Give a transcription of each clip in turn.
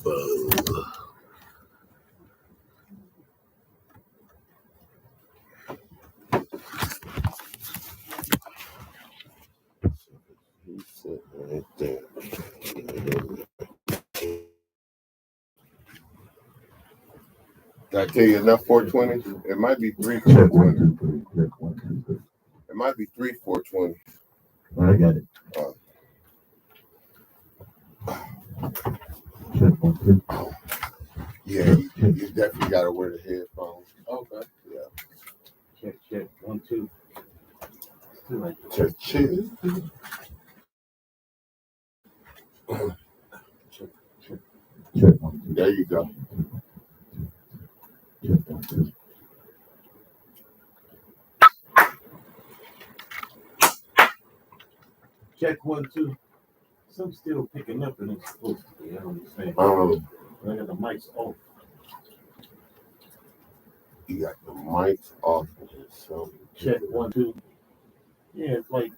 He's sitting right there. Did I tell you enough 420s? It might be 3 420s. It might be 3 420s. I got it. Yeah, you definitely got to wear the headphones. Okay. Yeah. Check. 1, 2. Check. Check 1, 2. There you go. Check 1, 2. Check 1, 2. Some still picking up and it's supposed to be. I don't understand. I got the mics off. You got the mics off. So Check 1, 2. Yeah, it's like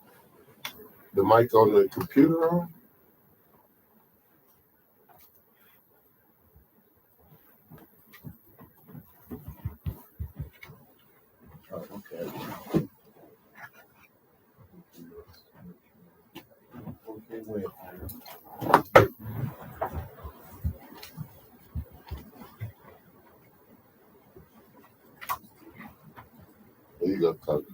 the mic on the computer on? oh, okay. Okay, wait. There you go, Coach.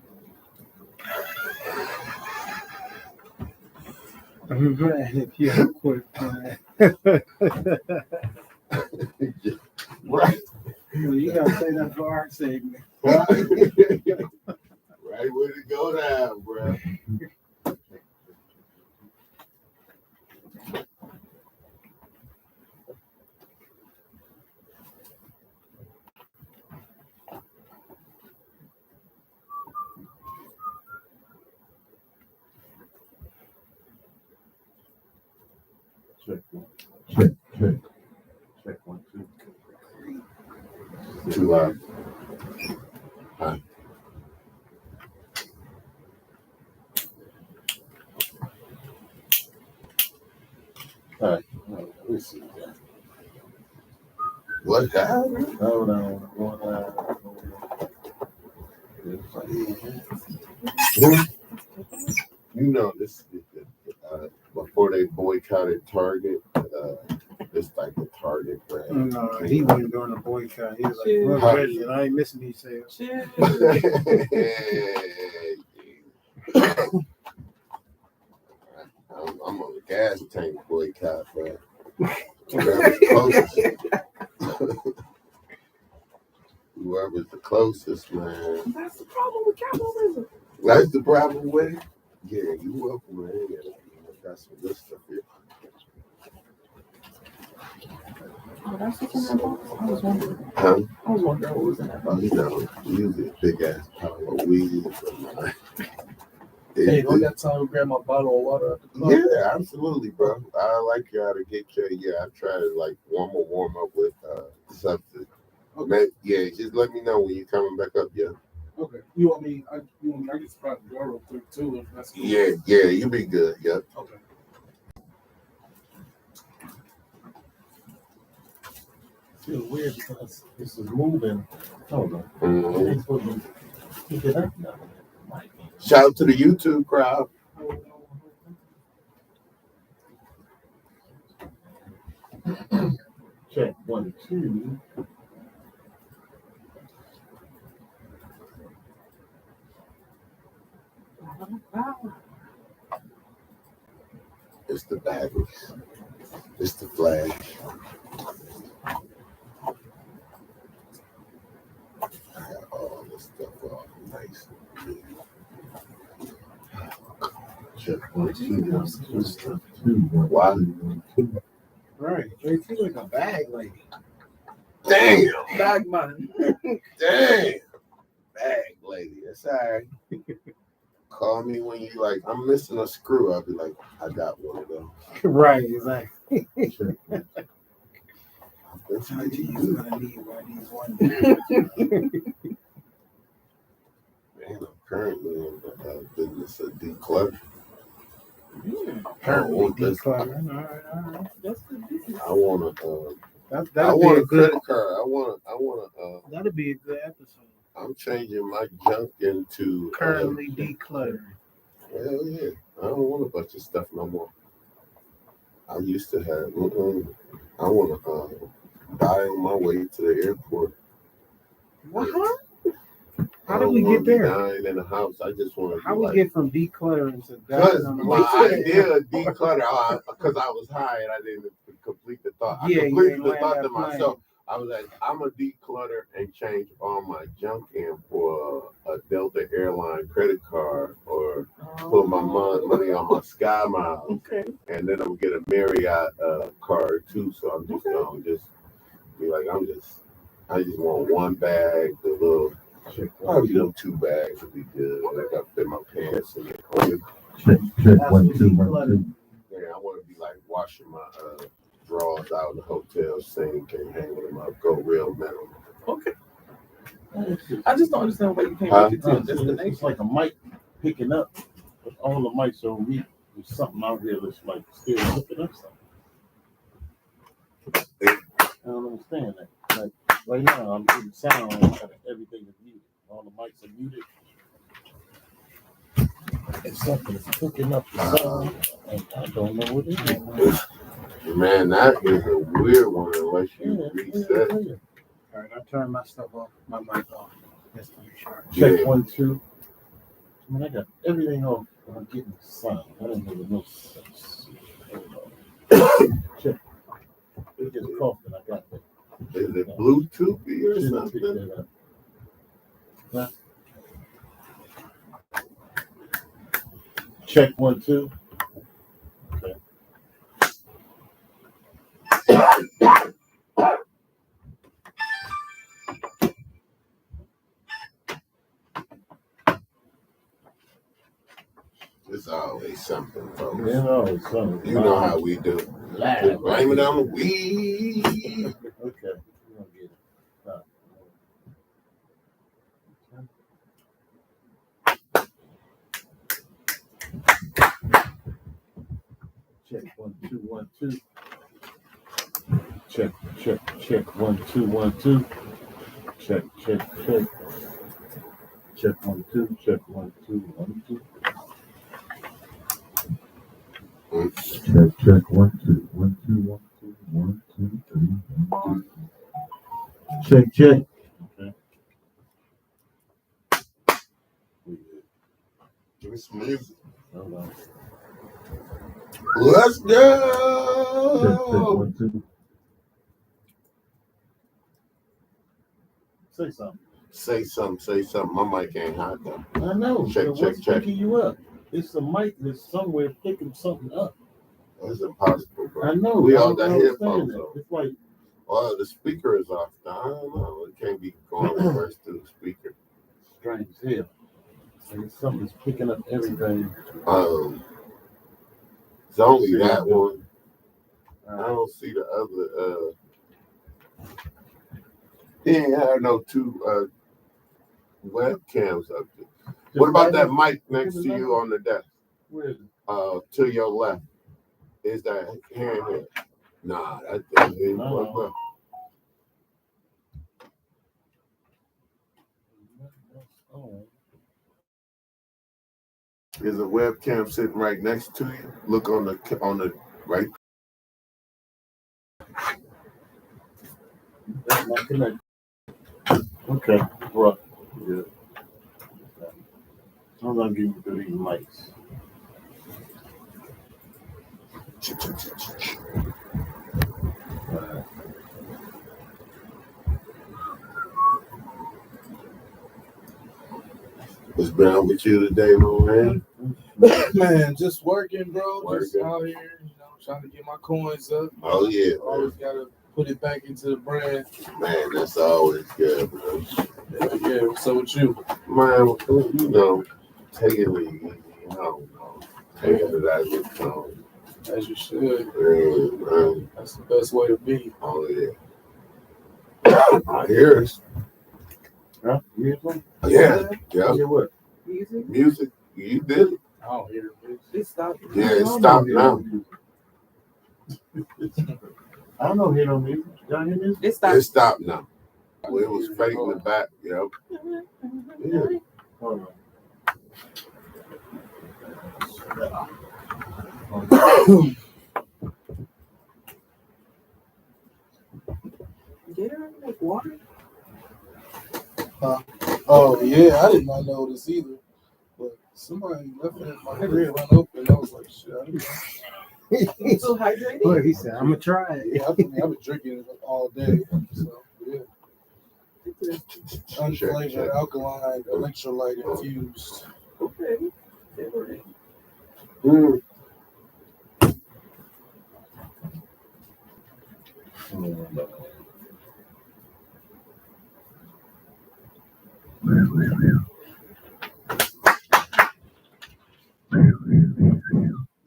I'm glad if you have a quick time. Right. Well, you gotta say that for our segment. Right. Right way to go down, bro. Check 1, 2. Too loud. Huh. All right, let's see. What happened? Hold on. Going You know, this is before they boycotted Target, this type of Target brand. No, he wasn't doing the boycott. He was like, Shit. "We're ready, and I ain't missing these sales." Shit. I'm on the gas tank boycott, but whoever's closest. Whoever's the closest, man. That's the problem with capitalism. That's the problem with it. Yeah, you welcome, man. Yeah, got some good stuff here. Oh, that's what's in that box? I was wondering. Huh? I was wondering what was in that box. Oh, you know, usually a big ass pile of weed. Hey, don't got time to grab my bottle of water at the club? Yeah, absolutely, bro. I like y'all to get your, I try to like warm up with something. Okay. Yeah, just let me know when you're coming back up, yeah. Okay. You want me? I can surprise the door real quick too. If that's cool. Yeah, you'll be good, yep. Okay. Feels weird because this is moving. Hold on. Mhm. It's supposed to pick it up now. Shout out to the YouTube crowd. Check 1, 2. It's the baggies. It's the flag. I got all this stuff all nice. Check 1, 2. Why? Right. They feel like a bag lady. Damn. Bag man. Damn. Bag lady. That's all right. Call me when you like, I'm missing a screw. I'll be like, I got one of those. Right. Exactly. That's how you He's do it. gonna need one of these one. Man, I'm currently in the business of declutter. Currently this. decluttering. All right. That's good. I want a. I That'll be want a a good. credit card. I want That'll be a good episode. I'm changing my junk into Currently decluttering. Hell yeah! I don't want a bunch of stuff no more. I used to have. I want to die on my way to the airport. What? How did we get there? Dying in the house. I just want to. How we get from decluttering to Because dying on the my way to the idea of airport? declutter, because I was high and I didn't complete the thought. I Yeah, completed you the ain't thought land to that plane. myself. I was like, I'm going to declutter and change all my junk in for a Delta airline credit card or put my money on my Sky Miles. Okay. And then I'm going to get a Marriott card too. So I'm just going to just be like, I just want one bag, the little, probably them 2 bags would be good. Like I fit my pants in it. Check 1 2 1 2. Yeah, I want to be like washing my drawers out in the hotel sink and hanging them up, go real metal. Okay. I just don't understand why you can't make it to a destination. It's like a mic picking up, but all the mics are on mute. There's something out here that's like still picking up something. I don't understand that. Like right now, I'm getting sound and everything is muted. All the mics are muted. And something is picking up the sound, and I don't know what it is. Man, that is a weird one unless you reset. All right, I turned my stuff off, my mic off. Just to be sure. Check Yeah. 1 2. I mean, I got everything off, but I'm getting the sound. I don't know the notes. Check. It just coughed and I got that. Is it Bluetooth or something? Huh? Check 1 2. Okay. It's always something, folks. You know, it's something. You know how we do. Live. Blame it on the weed. Okay. You don't get it. Check 1 2 1 2. Check 1 2 1 2. Check. Check 1 2. Check 1 2 1 2. Check 1 2 1 2 1 2 1 2 3 1 2. Check. Okay. Give me some music. Hold on. Let's Check go. 1 2. Say something. Say something. My mic ain't hot though. I know. Check, but check, what's check. picking you up? It's a mic that's somewhere picking something up. That's impossible, bro. I know. We I all don't got understand headphones it. on. It's like Well, the speaker is off. I don't know. It can't be going reverse to the speaker. strange as hell. Like something's picking up everything. It's only that one. I don't see the other. He ain't had no 2 webcams up there. What about that mic next to you on the desk? Where is it? To your left. Is that here? Nah, that thing ain't plugged up. Oh. There's a webcam sitting right next to you. Look on the right. That's not connected. Okay, well, good. I'm gonna give you these mics. What's been up with you today, my man? Man, just working, bro. Just Working. out here, trying to get my coins up. Oh yeah, Always gotta put it back into the brand. man. That's always good, man. Yeah, what's up with you? Man, take it easy. Take it as it comes. As you should. Man. That's the best way to be. Oh yeah. I hear it. Huh? You hear something? Yeah. You hear what? Music. You did it. I don't hear it. It stopped. Yeah, it stopped now. I don't know, hear no music. Y'all hear this? It It stopped. stopped now. Well, it was fake in the back. Yep. Yeah. Hold Get her like water. Oh yeah, I did not know this either. But somebody left it. My head run open. I was like, shit. I didn't know. You still hydrated? Look, he said, I'm gonna try it. Yeah, I've been drinking it all day. So yeah, unflavored, alkaline, electrolyte infused. Okay. Favorite.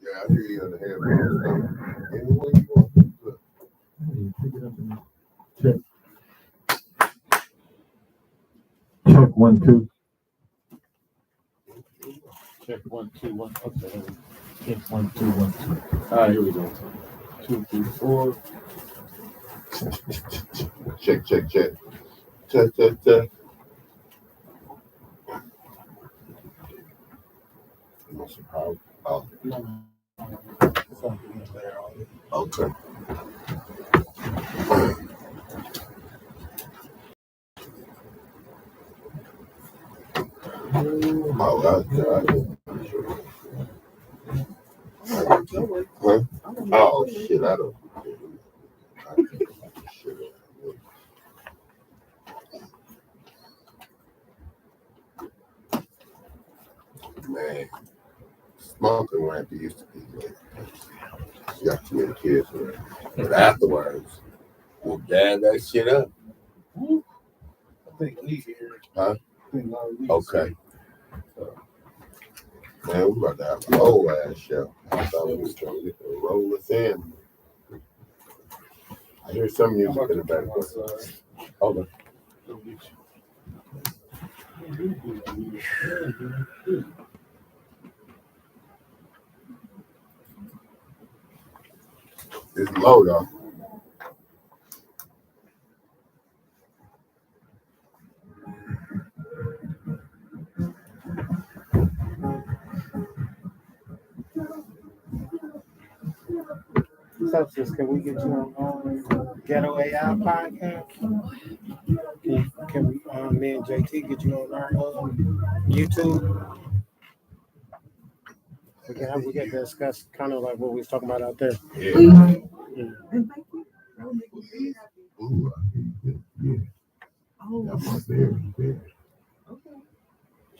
Yeah, I hear you on the headphones. Anywhere you want. Look. Pick it up and check. Check 1 2. Check 1 2 1. Okay. Check 1 2 1 2. All right, here we go. 2 3 4. Check. Check. You want some power? Oh, It's gonna be better audio. okay. Oh, God. Huh? Oh, shit, I don't. Man, smoking like it used to be. You got too many kids around. But afterwards, we'll dab that shit up. I think Lee here. Huh? I think Lee's Okay. Man, we about to have a whole ass show. I thought we was going to roll us in. I hear some music in the background. Hold on. It's low though. Substance, can we get you on Ghetto AI podcast? Can we, me and JT get you on our YouTube? We can discuss kind of like what we was talking about out there. Yeah. Yeah. And thank you. That would make me very happy. Ooh, I hear you. Yeah. Oh, That's my very. okay.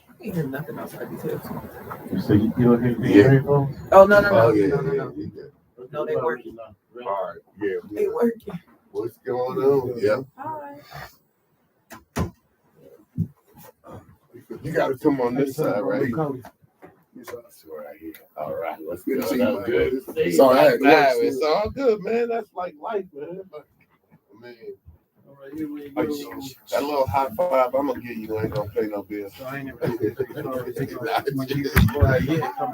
I can't hear nothing outside these headphones. So you don't hear the Yeah. headphones? Oh, no. Oh, yeah. No. You good. No, they working. All right. Yeah. They working. What's going on? Yeah. Hi. You got to come on this side, right? This right here. All right. Let's Good go. to see That's you, man. good. So I had It's all good, man. That's like life, man. But, I mean, All right, here we like, go. that little high five I'm going to give you ain't going to pay no bills. So I ain't never when you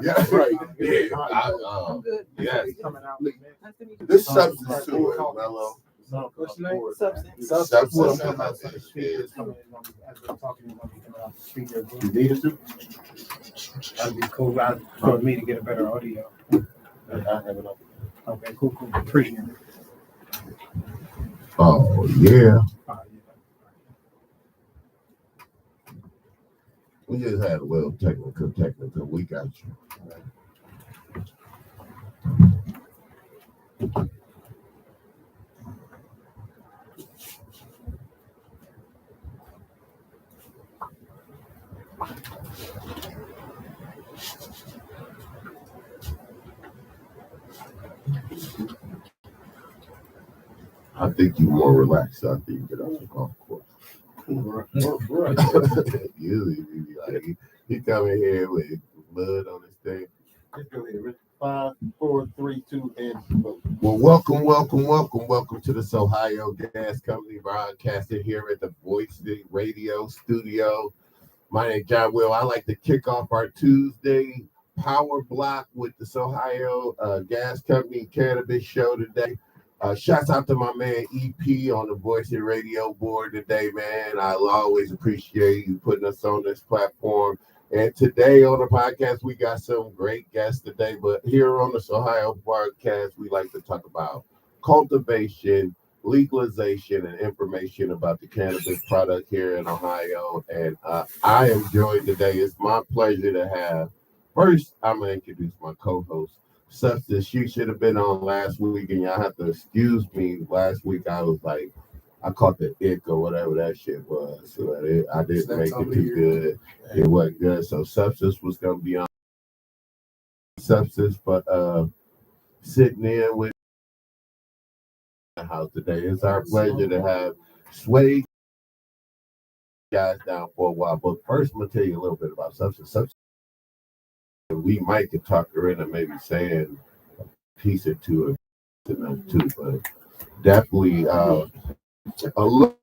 Yeah, right. Yeah. I'm good. Yes. coming out. Nice to meet you. This substance to it, Mello. What's your name? Substance. Substance. You need us to? That'd be cool for me to get a better audio. I have it up. Okay, cool. Appreciate it. Oh, yeah. We just had a little technical. We got you. I think you're more relaxed after you get off the golf course. Usually, he come in here with blood on his thing. Let's go ahead, Rich. 5, 4, 3, 2, and vote. Well, welcome to the Sohigho Gas Company, broadcasting here at the Voice Radio Studio. My name is John Will. I like to kick off our Tuesday Power Block with the Sohigho Gas Company Cannabis show today. Shouts out to my man EP on the Voice and Radio board today, man. I'll always appreciate you putting us on this platform. And today on the podcast, we got some great guests today. But here on the Sohigho podcast, we like to talk about cultivation, legalization, and information about the cannabis product here in Ohio. And I am joined today. It's my pleasure to have. First, I'm going to introduce my co-host, Substance. She should have been on last week, and y'all have to excuse me. Last week, I was like, I caught the ick or whatever that shit was. So I didn't make it too good. It wasn't good. So Substance was going to be on Substance, but sitting in with the house today. It's our pleasure to have Sway guys down for a while. But first, I'm going to tell you a little bit about Substance. We might could talk her into maybe saying a piece or two of them too, but definitely a little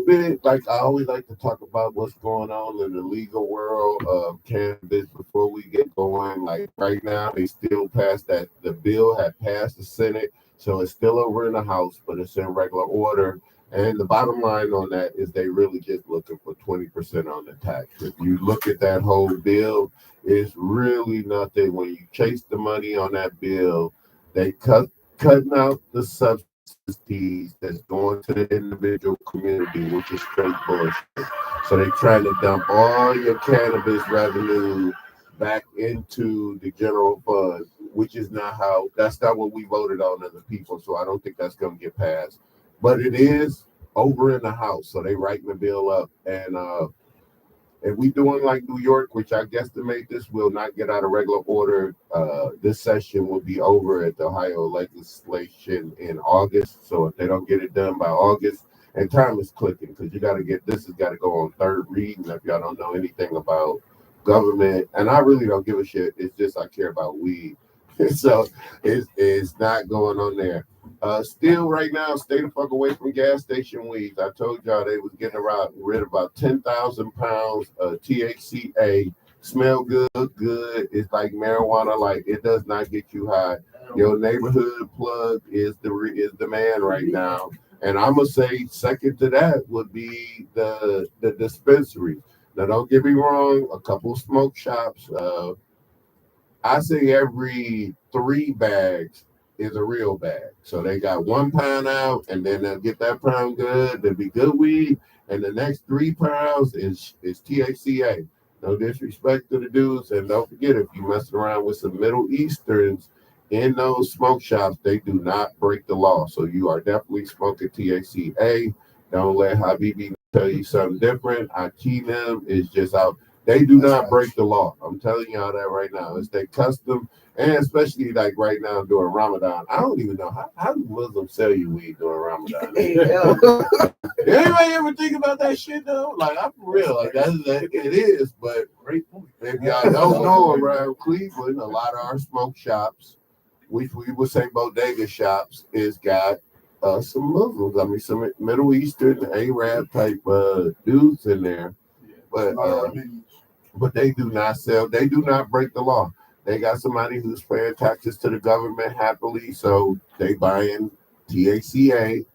bit. Like I always like to talk about what's going on in the legal world of cannabis before we get going. Like right now, they still passed that. The bill had passed the Senate, so it's still over in the House, but it's in regular order. And the bottom line on that is they really just looking for 20% on the tax. If you look at that whole bill, it's really nothing. When you chase the money on that bill, they cutting out the subsidies that's going to the individual community, which is straight bullshit. So they trying to dump all your cannabis revenue back into the general fund, which is that's not what we voted on as a people. So I don't think that's going to get passed. But it is over in the House, so they writing the bill up. And if we doing like New York, which I guesstimate this will not get out of regular order, this session will be over at the Ohio legislation in August. So if they don't get it done by August, and time is clicking because you got to get this has got to go on third reading if y'all don't know anything about government. And I really don't give a shit. It's just I care about weed. So it's not going on there. Still right now, stay the fuck away from gas station weeds. I told y'all they was getting rid of about 10,000 pounds of THCA. Smell good. It's like marijuana. Like it does not get you high. Your neighborhood plug is the man right now. And I'm gonna say second to that would be the dispensary. Now don't get me wrong. A couple smoke shops. I say every 3 bags is a real bag. So they got 1 pound out, and then they'll get that pound good. There'll be good weed, and the next 3 pounds is THCA. No disrespect to the dudes, and don't forget if you mess around with some Middle Easterns in those smoke shops, they do not break the law. So you are definitely smoking THCA. Don't let Habibi tell you something different. Them is just out. They do not break the law. I'm telling y'all that right now. It's their custom, and especially like right now during Ramadan. I don't even know how do Muslims sell you weed during Ramadan. Anybody ever think about that shit though? Like I'm for real. Like it is, but if y'all don't know, around Cleveland, a lot of our smoke shops, which we would say bodega shops, is got some Muslims. I mean, some Middle Eastern Arab type dudes in there, but they do not sell. They do not break the law. They got somebody who's paying taxes to the government happily, so they buying THCA,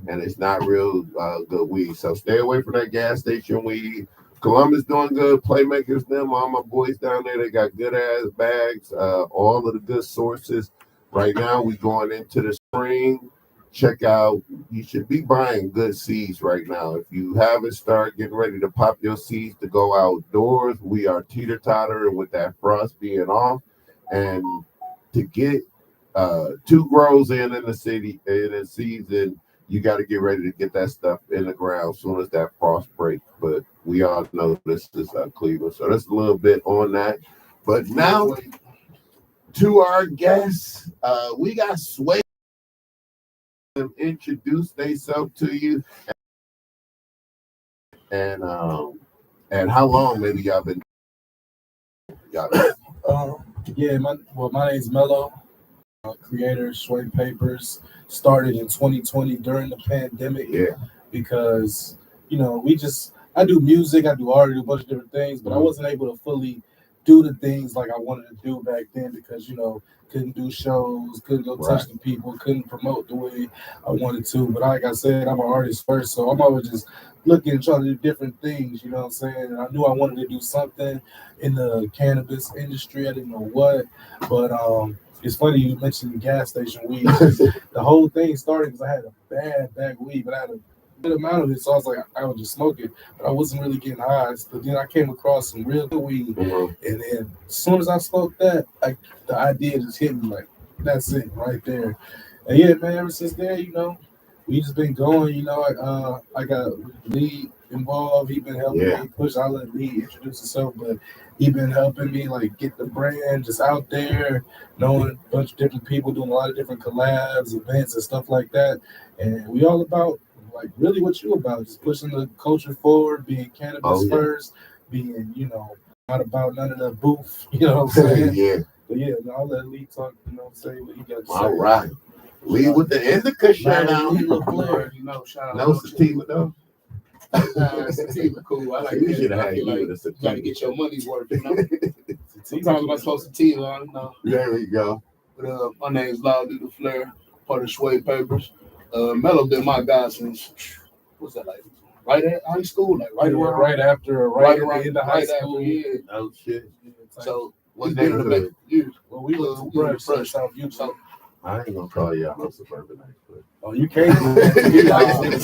and it's not real good weed. So stay away from that gas station weed. Columbus doing good. Playmakers, them, all my boys down there, they got good ass bags. All of the good sources. Right now, we going into the spring. Check out, you should be buying good seeds right now. If you haven't started getting ready to pop your seeds to go outdoors, we are teeter-tottering with that frost being off. And to get 2 grows in the city in the season, you got to get ready to get that stuff in the ground as soon as that frost breaks. But we all know this is Cleveland, so that's a little bit on that. But now to our guests, we got Sway. Introduce themselves to you, and how long maybe y'all been? My name's Mello, creator Sway Papers. Started in 2020 during the pandemic. Yeah, because I do music, I do art, I do a bunch of different things, but I wasn't able to fully do the things like I wanted to do back then because couldn't do shows, couldn't go touch the people, couldn't promote the way I wanted to. But like I said, I'm an artist first, so I'm always just looking and trying to do different things. You know what I'm saying? And I knew I wanted to do something in the cannabis industry. I didn't know what, but it's funny you mentioned gas station weed. The whole thing started because I had a bad bag of weed, but I had a good amount of it, so I was like, I would just smoke it, but I wasn't really getting high. But then I came across some real good weed, and then as soon as I smoked that, the idea just hit me like, that's it right there. And yeah, man, ever since then, we just been going. I got Lee involved. He been helping me push. I'll let Lee introduce himself, but he been helping me like get the brand just out there, knowing a bunch of different people, doing a lot of different collabs, events, and stuff like that. And we all about like really what you about, just pushing the culture forward, being cannabis first, being not about none of the booth. You know what I'm saying? Yeah. But yeah, I'll let Lee talk. Say what he got to say. All right. Lee with the indica shout out. Shout out. No sativa though. Sativa cool. I like You that. should have I feel like you with a you sativa. got to get your money's worth. Sometimes when I smoke sativa, There we go. But my name's Loud the Flair, part of Sway Papers. Mello been my guy since what's that like? Right at high school, like right after the end of high school. Oh shit. So What we've been in the neighborhood? years. Well, we went to Fresh South Utah. I ain't gonna call y'all no suburbanite, but Oh, you can't. I ain't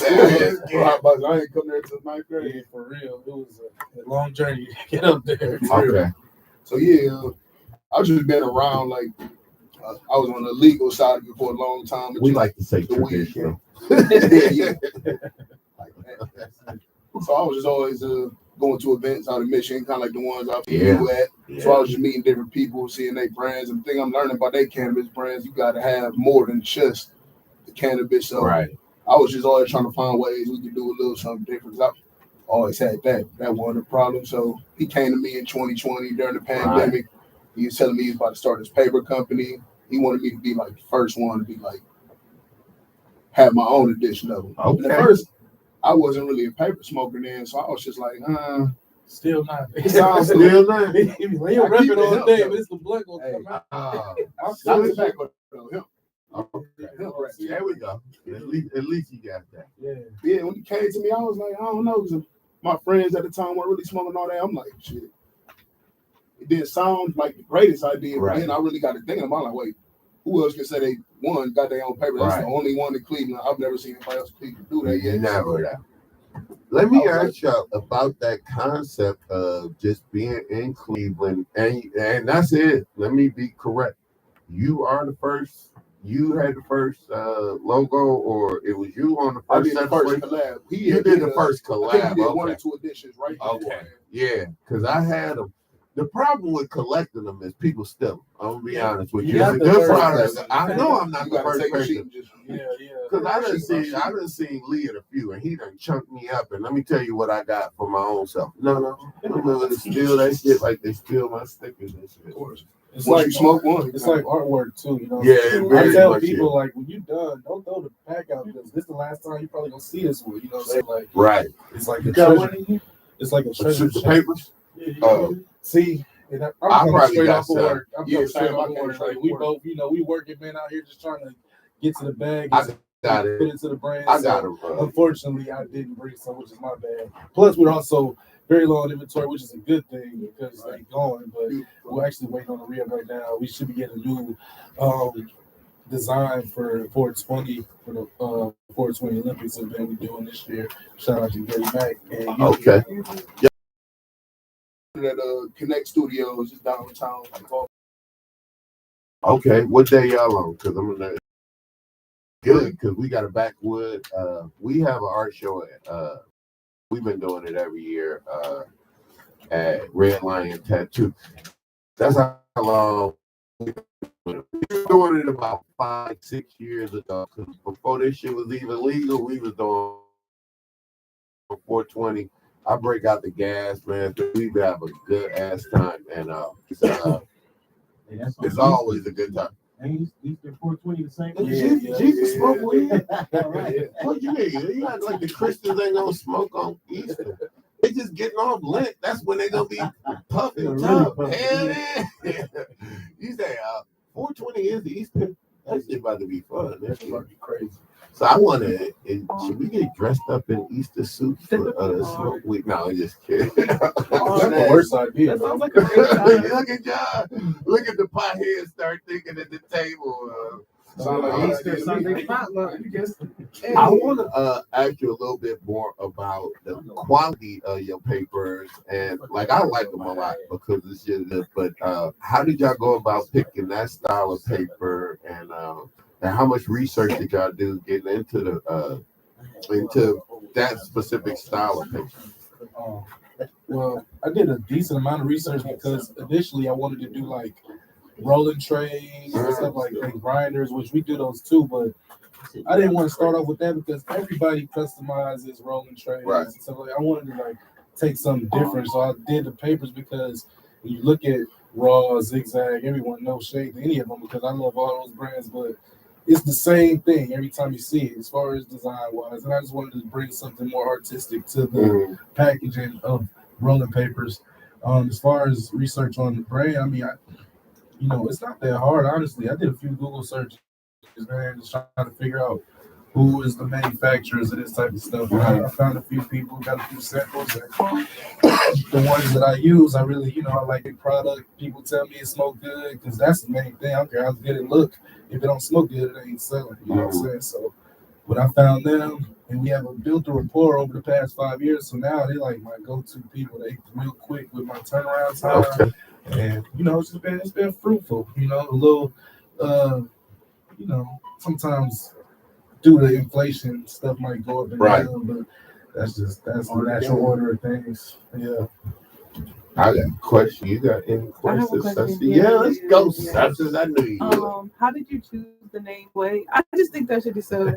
come there till 9th grade. Yeah, for real. It was a long journey to get up there. okay. So yeah, I've just been around like I was on the legal side of it for a long time. We like to say the weed, traditional. yeah. Like that. So I was just always going to events out of Michigan, kind of like the ones I've seen you at. Yeah. So I was just meeting different people, seeing their brands. And the thing I'm learning about their cannabis brands, you got to have more than just the cannabis. So I was just always trying to find ways we could do a little something different. I always had that wasn't a problem. So he came to me in 2020 during the pandemic. He was telling me he was about to start his paper company. He wanted me to be like the first one to be like have my own edition of them. Okay. And at first, I wasn't really a paper smoker then, so I was just like, Still not. it sounds Still not. You're repping all day, but it's the blood gonna come out. I'm tobacco though. Him. Okay. There we go. At least you got that. Yeah, when he came to me, I was like, I don't know. 'Cause my friends at the time weren't really smoking all that. I'm like, shit. It didn't sound like the greatest idea, but then I really got to thinking about like, wait, who else can say they got their own paper? That's the only one in Cleveland. I've never seen anybody else in Cleveland do that yet. Never. Let me ask you about that concept of just being in Cleveland, and that's it. Let me be correct. You are the first. You had the first logo, or it was you on the first. I did the first collab. You did the first collab. I think he did 1 or 2 editions, right? Okay. Yeah, because I had them. The problem with collecting them is people steal them. I'm gonna be honest with you. It's a good product. I know I'm not the first person. Because I done seen Lee at a few, and he done chunked me up. And let me tell you what I got for my own self. No, I'm willing to steal that shit like they steal my stickers and shit. It's Once like you smoke one. It's like artwork too, Yeah, I tell people like when you done, don't throw the pack out because this is the last time you probably gonna see this one. You know what I'm saying? Like it's like a treasure. It's like a treasure. The papers. See, and I'm coming straight off of work. I'm coming straight off of work. Like we both, we working man out here just trying to get to the bag. I got it. Put it to the brand. I got it. Unfortunately, I didn't bring some, which is my bad. Plus, we're also very low on inventory, which is a good thing because they going. But we're actually waiting on the re-up right now. We should be getting a new design for 420 for the 420 Olympics event we're doing this year. Shout out to Gary Mack. And okay. At Connect Studios is downtown. Okay, what day y'all on? Because I'm gonna good because we got a backwood. We have an art show at we've been doing it every year at Red Lion Tattoo. That's how long we've been doing it about 5-6 years ago. Because before this shit was even legal, we was doing 420. I break out the gas, man. We have a good ass time, and it's always a good time. Ain't Easter 420 the same? Jesus smoke weed. What you mean? You act like the Christians ain't gonna smoke on Easter. they just getting off lint. That's when they gonna be puffing Really tough. puffing, Hell yeah. You say 420 is the Easter. That shit about to be fun. That shit about to be crazy. So I want to. Should we get dressed up in Easter suits for smoke week? No, I'm just kidding. That's the worst idea. That sounds like a great time. Look at y'all. Look at the potheads start thinking at the table. Sound like Easter Sunday potluck. I want to ask you a little bit more about the quality of your papers, and like I like them a lot because it's just good. But how did y'all go about picking that style of paper, and how much research did y'all do getting into that specific style of paper? Well, I did a decent amount of research because initially I wanted to do like rolling trays and stuff like that, grinders, which we do those too, but I didn't want to start off with that because everybody customizes rolling trays and stuff like that. I wanted to like take something different, so I did the papers because when you look at Raw, Zigzag, everyone knows shade to any of them because I love all those brands, but it's the same thing every time you see it as far as design wise, and I just wanted to bring something more artistic to the packaging of rolling papers. As far as research on the brand, I mean, it's not that hard, honestly. I did a few Google searches, man, just trying to figure out who is the manufacturers of this type of stuff. I found a few people, got a few samples, and the ones that I use, I really, I like the product. People tell me it smells good because that's the main thing. I don't care how good it look. If it don't smoke good, it ain't selling. You know what I'm saying? So, but I found them, and we have built a rapport over the past 5 years. So now they like my go-to people. They real quick with my turnaround time. And it's been fruitful. A little, sometimes due to inflation, stuff might go up and down, but that's the natural order of things. Yeah. I got a question. You got any questions? Question. Yeah, let's go, Substance. I knew you would. How did you choose the name Way? I just think that should be so.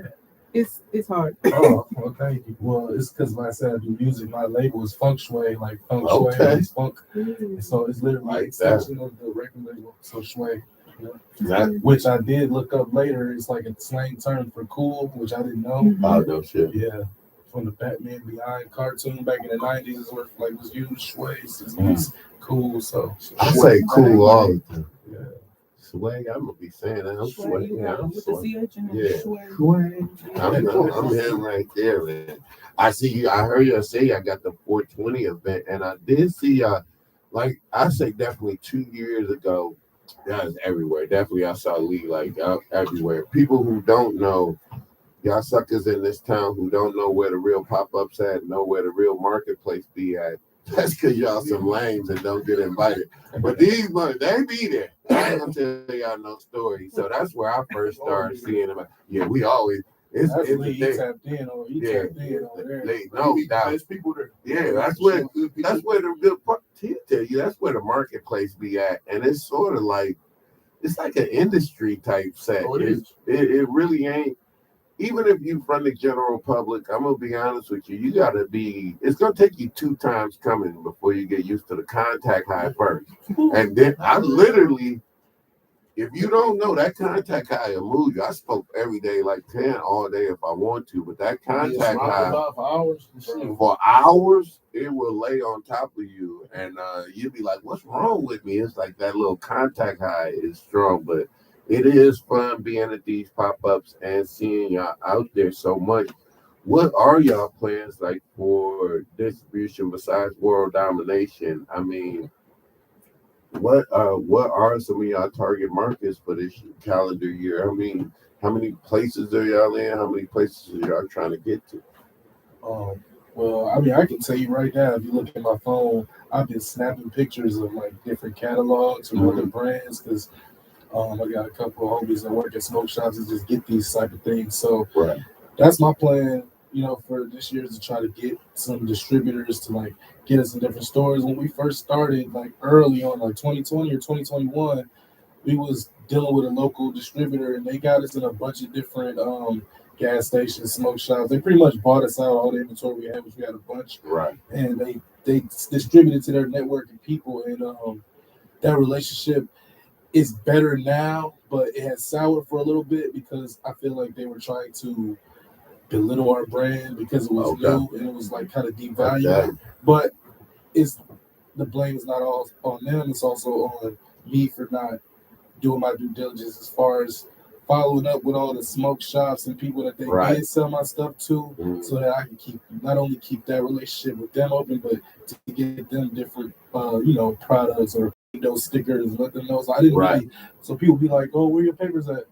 It's hard. Oh, well, thank you. Well, it's because like I said, I do music. My label is Funk Shui, like Funk Shui, like funk. So it's literally like an extension of the record label. So Shui. Which I did look up later. It's like a slang term for cool, which I didn't know. Oh, no shit. Yeah. From the Batman Behind cartoon back in the 90s is where like was used. Sway is cool. So I say cool all the time. Yeah. Sway, I'm gonna be saying that. I'm Sway. Yeah, I'm Sway. I'm him right there, man. I see you. I heard you say I got the 420 event, and I did see. Like I say, definitely 2 years ago. That was everywhere. Definitely, I saw Lee like everywhere. People who don't know. Y'all suckers in this town who don't know where the real pop-ups at, know where the real marketplace be at. That's because y'all some lames and don't get invited. But these ones, they be there. I ain't gonna tell y'all no story. So that's where I first started seeing them. Yeah, we always. It's tapped in there. Tapped in over there. There's people there. Yeah, that's where the good part. Tell you, that's where the marketplace be at, and it's sort of like it's like an industry type set. Oh, it really ain't. Even if you from the general public, I'm gonna be honest with you. You gotta be. It's gonna take you 2 times coming before you get used to the contact high first, and then I literally, if you don't know that contact high will move you. I spoke every day like 10 all day if I want to, but that contact high for hours, it will lay on top of you, and you'll be like, "What's wrong with me?" It's like that little contact high is strong, but. It is fun being at these pop-ups and seeing y'all out there so much. What are y'all plans like for distribution besides world domination? I mean, what are some of y'all target markets for this calendar year? I mean, how many places are y'all in? How many places are y'all trying to get to? Well, I mean, I can tell you right now, if you look at my phone, I've been snapping pictures of like different catalogs from other brands because I got a couple of homies that work at smoke shops and just get these type of things. So that's my plan, for this year is to try to get some distributors to like get us in different stores. When we first started, like early on, like 2020 or 2021, we was dealing with a local distributor and they got us in a bunch of different gas stations, smoke shops. They pretty much bought us out all the inventory we had, which we had a bunch. Right. And they distributed to their network of people, and that relationship is better now, but it has soured for a little bit because I feel like they were trying to belittle our brand because it was Okay. new and it was like kind of devalued. Okay. But it's the blame is not all on them. It's also on me for not doing my due diligence as far as following up with all the smoke shops and people that they Right. did sell my stuff to, Mhm. so that I can keep not only keep that relationship with them open, but to get them different, products or window stickers and let them know. So I didn't Right. really. So people be like, "Oh, where your papers at?"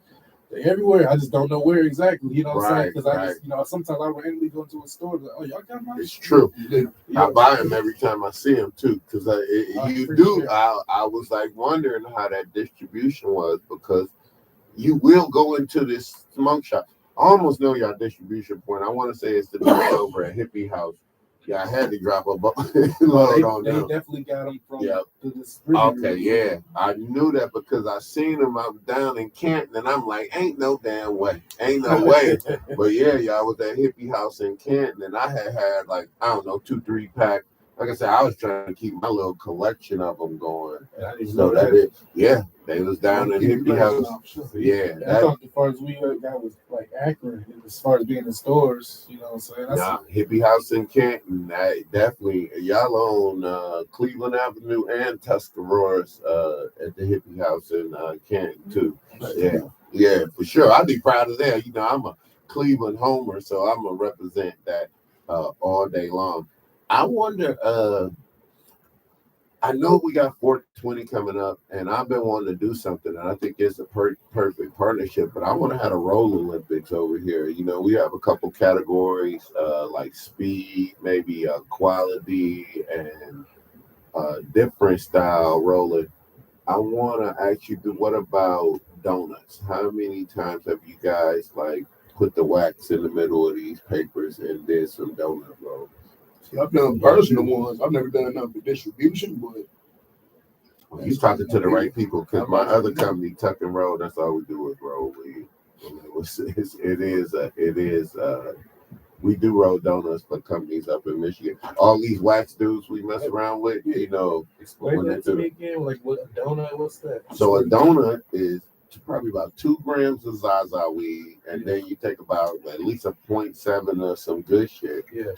They're everywhere. I just don't know where exactly. You know what I'm saying? Right, Because I right. just, sometimes I randomly go to a store. Like, oh, y'all got my It's shit? true. Yeah. I buy them every time I see them too, because I you appreciate do. it. I was like wondering how that distribution was, because you will go into this smoke shop. I almost know your distribution point. I want to say it's the dude over at Hippie House. Yeah, I had to drop a load on They them. definitely got them from Yeah. the distributor. Okay, yeah, I knew that because I seen them out down in Canton, and I'm like, ain't no damn way, ain't no way. But yeah, y'all was at Hippie House in Canton, and I had like, I don't know, 2-3 pack. Like I said, I was trying to keep my little collection of them going. And I didn't So know that yeah, they was down in Keep Hippie your House. legs off. Yeah, I thought as far as we got was like Akron, as far as being in stores, you know what I'm saying? nah, Hippie House in Canton, definitely. Y'all on Cleveland Avenue and Tuscarora's at the Hippie House in Canton too. Yeah, for sure. I'd be proud of that. I'm a Cleveland homer, so I'm gonna represent that all day long. I wonder. I know we got 420 coming up, and I've been wanting to do something, and I think it's a perfect partnership. But I want to have a roll Olympics over here. We have a couple categories like speed, maybe quality, and different style rolling. I want to ask you, what about donuts? How many times have you guys put the wax in the middle of these papers and did some donut rolls? See, I've done personal ones. I've never done nothing for distribution, but You're talking to the right people, because my other company, Tuck and Roll, that's all we do is roll weed. We do roll donuts for companies up in Michigan. All these wax dudes we mess around with, Explain that to me again. Like, what a donut? What's that? So a donut is probably about 2 grams of Zaza weed, and then you take about at least a 0.7 of some good shit. Yeah.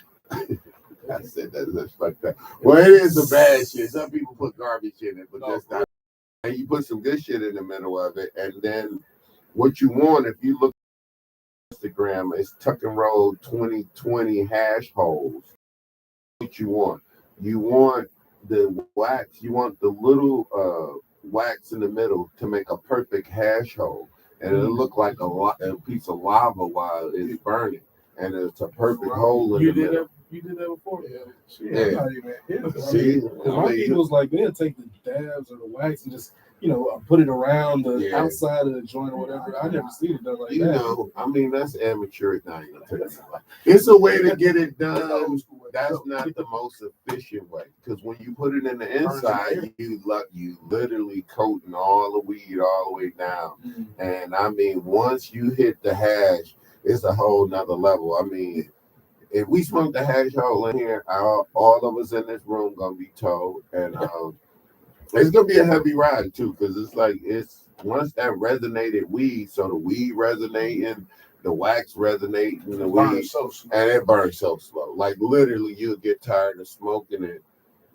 I said that's fucked up. Well, it is a bad shit. Some people put garbage in it, but that's not. And you put some good shit in the middle of it, and then what you want, if you look at Instagram, is Tuck and Roll 2020 hash holes. What you want the wax. You want the little wax in the middle to make a perfect hash hole, and it'll look like a piece of lava while it's burning, and it's a perfect hole in the middle. You did that before? Yeah. I'm not even hip. See, my people's like, they'll take the dabs or the wax and just, put it around the outside of the joint or whatever. I never seen it done like that. That's amateur. It's a way to get it done. That's not the most efficient way, because when you put it in the inside, you literally coating all the weed all the way down. And once you hit the hash, it's a whole nother level. If we smoke the hash hole in here, all of us in this room gonna be towed, and it's gonna be a heavy ride too, because it's once that resonated weed, so the weed resonating, the wax resonating, the weed, and it burns so slow. Like literally, you'll get tired of smoking it.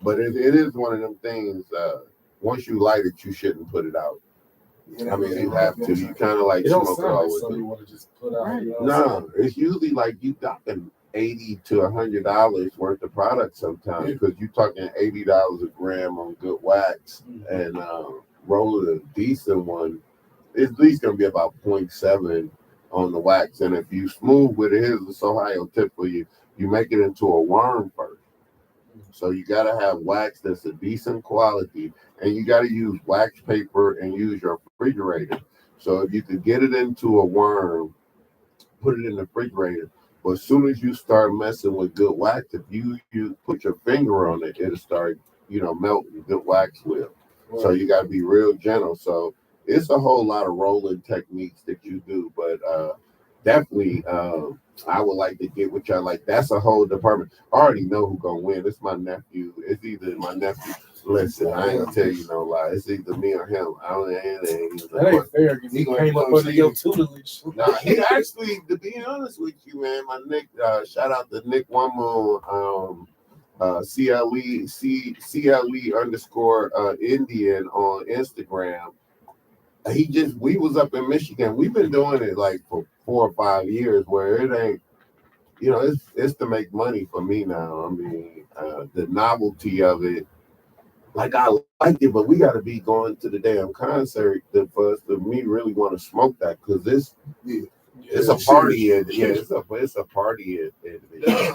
But it is one of them things. Once you light it, you shouldn't put it out. You have to. You kind of It don't smoke it sound all like with something you it. want to just put out. No, it's usually you talking $80 to $100 worth of product sometimes, because you're talking $80 a gram on good wax, and rolling a decent one, it's at least gonna be about 0.7 on the wax. And if you smooth with it, here's the Sohigho tip for you: you make it into a worm first. So you gotta have wax that's a decent quality, and you gotta use wax paper and use your refrigerator. So if you could get it into a worm, put it in the refrigerator. But as soon as you start messing with good wax, if you put your finger on it, it'll start, melting. Good wax will. Right. So you got to be real gentle. So it's a whole lot of rolling techniques that you do. But definitely, I would like to get with y'all. That's a whole department. I already know who's gonna win. It's my nephew. It's either my nephew. Listen, I ain't gonna tell you no lie. It's either me or him. I don't ain't That ain't fair because he came up under your tutelage. Nah, he actually, to be honest with you, man, my Nick, shout out to Nick Womo, CLE _ Indian on Instagram. We was up in Michigan. We've been doing it like for 4 or 5 years where it ain't, it's to make money for me now. I mean, the novelty of it, like I like it, but we got to be going to the damn concert for us to me really want to smoke that because it's a party. It's a party.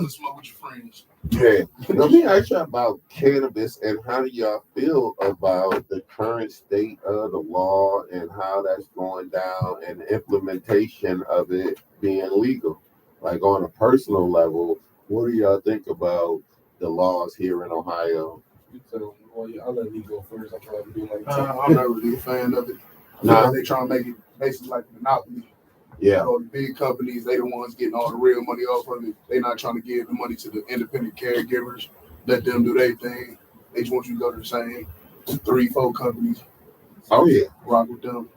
Smoke with your friends. Yeah. Let me ask you about cannabis and how do y'all feel about the current state of the law and how that's going down and the implementation of it being legal? Like on a personal level, what do y'all think about the laws here in Ohio? Well, I'll let me go first. I'll probably do like I'm not really a fan of it. Nah. They trying to make it basically like a monopoly. Yeah. The big companies, they the ones getting all the real money off of it. They not trying to give the money to the independent caregivers. Let them do their thing. They just want you to go to the same 3-4 companies. Oh yeah. Rock with them.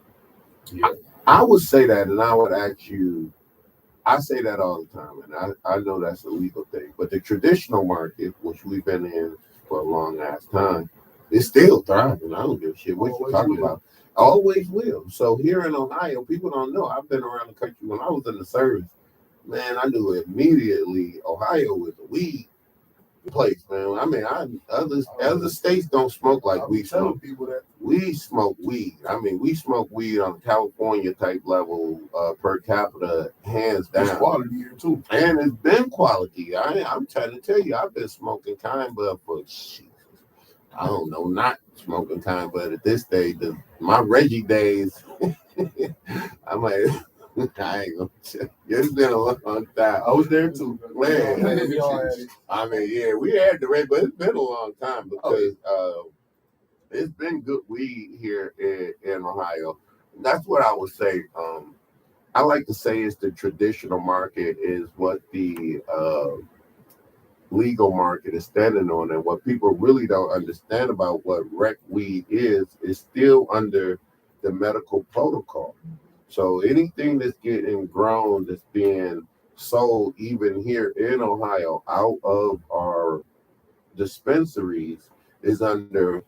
Yeah. I would say that, and I would ask you. I say that all the time, and I know that's a legal thing. But the traditional market, which we've been in for a long ass time, is still thriving. I don't give a shit what you're talking about. Always will. So here in Ohio, people don't know. I've been around the country when I was in the service. Man, I knew immediately Ohio was a weed place, man. I mean, other states don't smoke like we smoke. We smoke weed. I mean, we smoke weed on California type level per capita, hands down. It's quality here too, and it's been quality. I'm trying to tell you, I've been smoking kind bud for I don't know, not smoking kind bud at this stage. My Reggie days, I ain't gonna tell you. It's been a long time. I was there too. Man, I mean, yeah, we had the Reggie, but it's been a long time because it's been good weed here in Ohio. That's what I would say. I like to say is the traditional market is what the legal market is standing on, and what people really don't understand about what rec weed is still under the medical protocol. So anything that's getting grown, that's being sold even here in Ohio out of our dispensaries is under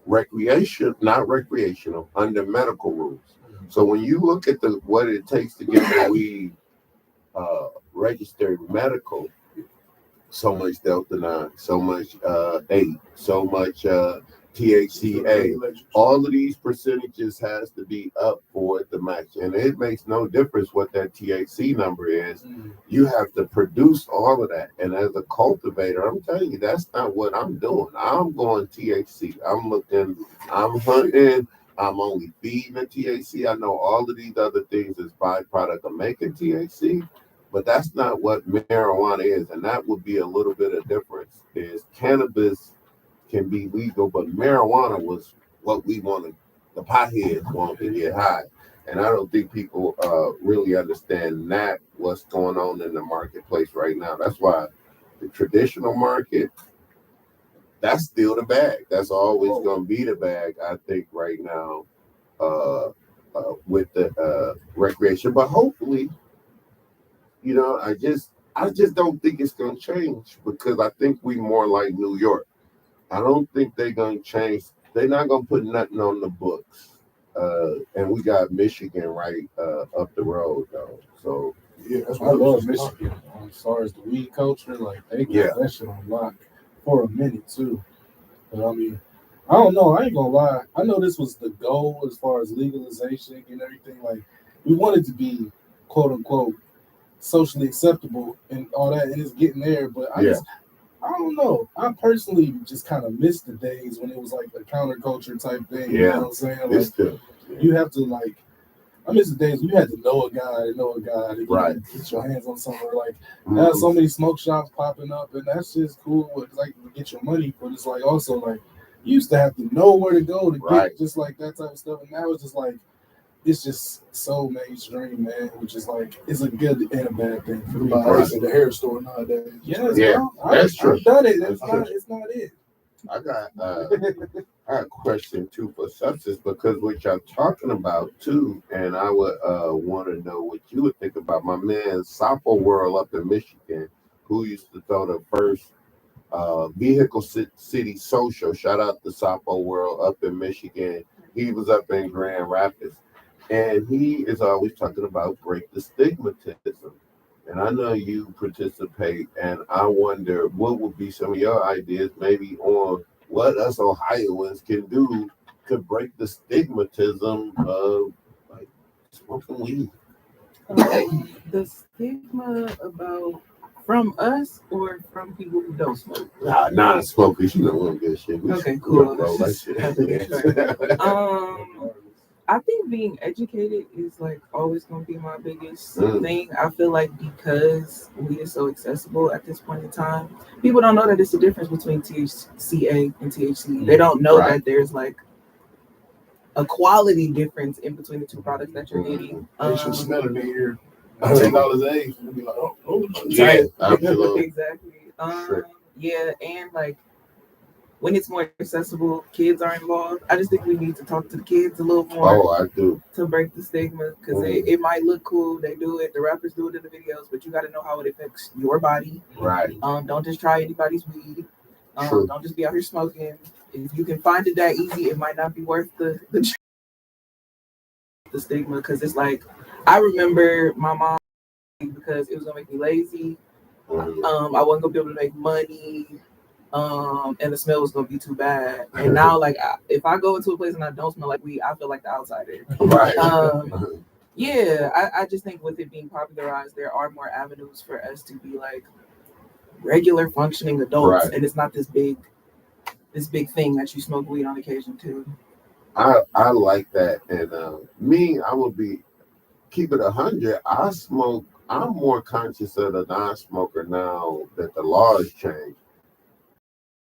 not recreational, under medical rules. So when you look at what it takes to get the weed registered medical, so much Delta 9, so much 8, so much THCA, all of these percentages has to be up for it to match. And it makes no difference what that THC number is. You have to produce all of that. And as a cultivator, I'm telling you, that's not what I'm doing. I'm going THC. I'm hunting. I'm only feeding the THC. I know all of these other things is byproduct of making THC, but that's not what marijuana is. And that would be a little bit of difference. Is cannabis can be legal, but marijuana was what we wanted. The potheads wanted to get high. And I don't think people really understand that what's going on in the marketplace right now. That's why the traditional market, that's still the bag. That's always going to be the bag, I think, right now with the recreation. But hopefully, I just don't think it's going to change because I think we more like New York. I don't think they're going to change. They're not going to put nothing on the books. And we got Michigan right up the road, though. So, yeah, that's what I love Michigan. As far as the weed culture, like, they got that shit on lock for a minute, too. But, I mean, I don't know. I ain't going to lie. I know this was the goal as far as legalization and everything. Like, we wanted to be, quote, unquote, socially acceptable and all that, and it's getting there. But I don't know. I personally just kind of miss the days when it was like a counterculture type thing. Yeah. You know what I'm saying? Like, you have to, like, I miss the days when you had to know a guy to get your hands on somewhere. Like, now so many smoke shops popping up, and that's just cool. It's like to get your money, but it's like also like you used to have to know where to go to get just like that type of stuff. And now it's just like it's just so mainstream, man, which is like it's a good and a bad thing for me. At the hair store nowadays. That's true. I've done it. It's not it. I got a question too for substance because what y'all talking about too, and I would want to know what you would think about my man Sapo World up in Michigan, who used to throw the first Vehicle City Social. Shout out to Sapo World up in Michigan. He was up in Grand Rapids, and he is always talking about break the stigmatism. And I know you participate, and I wonder what would be some of your ideas, maybe on what us Ohioans can do to break the stigmatism of like smoking weed. The stigma about from us or from people who don't smoke? Nah, non-smokers, you know what good shit. Okay, cool. Bro, that shit. I think being educated is like always going to be my biggest thing. I feel like because weed is so accessible at this point in time, people don't know that it's the difference between THCA and THC. They don't know that there's like a quality difference in between the two products that you're getting. They should smell it in here. $10 age, and be like, oh, yeah, absolutely. Exactly. Yeah, and like when it's more accessible, kids are involved. I just think we need to talk to the kids a little more. Oh, I do. To break the stigma, because it might look cool. They do it. The rappers do it in the videos, but you got to know how it affects your body. Right. Don't just try anybody's weed. Don't just be out here smoking. If you can find it that easy, it might not be worth the stigma, because it's like I remember my mom because it was gonna make me lazy. I wasn't gonna be able to make money. And the smell was gonna be too bad. And now, like, if I go into a place and I don't smell like weed, I feel like the outsider. Right. Yeah, I just think with it being popularized, there are more avenues for us to be like regular functioning adults, and it's not this big thing that you smoke weed on occasion too. I like that, and me, I will be keep it 100. I smoke. I'm more conscious of the non-smoker now that the law has changed.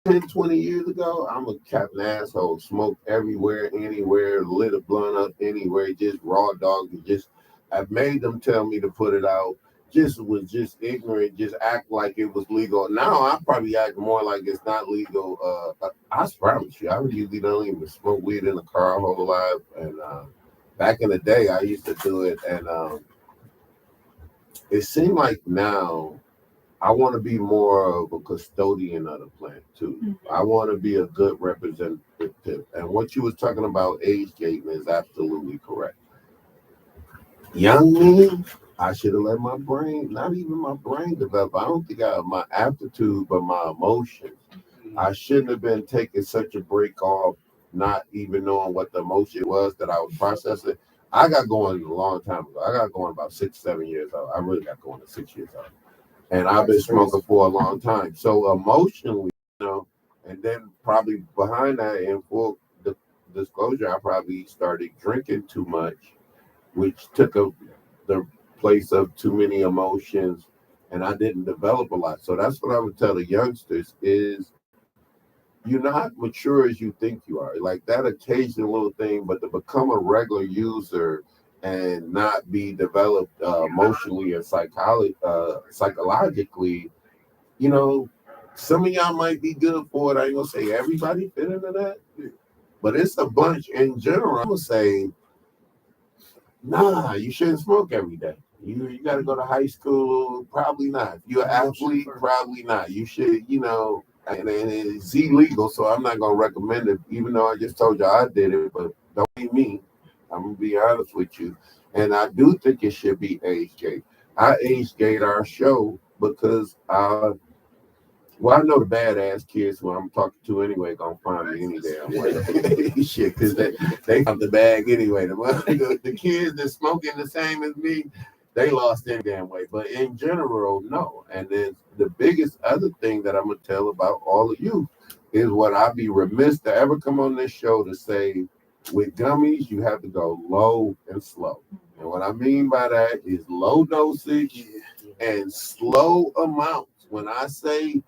10, 20 years ago, I'm a captain asshole. Smoked everywhere, anywhere, lit a blunt up anywhere, just raw dog. And just, I made them tell me to put it out. Was just ignorant, just act like it was legal. Now I probably act more like it's not legal. I promise you, I usually don't even smoke weed in the car a whole lot. And back in the day, I used to do it. And it seemed like now, I want to be more of a custodian of the plant too. I want to be a good representative. And what you was talking about age gating is absolutely correct. Young me, I should have let my brain, not even my brain develop. I don't think I have my aptitude, but my emotions. I shouldn't have been taking such a break off, not even knowing what the emotion was that I was processing. I got going a long time ago. I got going about 6, 7 years old. I really got going at 6 years old. And I've been smoking for a long time. So emotionally, and then probably behind that, in full disclosure, I probably started drinking too much, which took the place of too many emotions, and I didn't develop a lot. So that's what I would tell the youngsters is you're not mature as you think you are. Like that occasional little thing, but to become a regular user and not be developed emotionally and psychologically, some of y'all might be good for it. I ain't gonna say everybody fit into that, but it's a bunch in general. I'm gonna say, nah, you shouldn't smoke every day. You got to go to high school, probably not. If you're an athlete, probably not. You should, and it's illegal, so I'm not gonna recommend it. Even though I just told you I did it, but don't be me. I'm gonna be honest with you, and I do think it should be age gate. I age gate our show because I know the badass kids who I'm talking to anyway gonna find me any damn way. Shit, because they got the bag anyway. The kids that smoking the same as me, they lost any damn way. But in general, no. And then the biggest other thing that I'm gonna tell about all of you is what I'd be remiss to ever come on this show to say, with gummies, you have to go low and slow. And what I mean by that is low dosage and slow amounts. When I say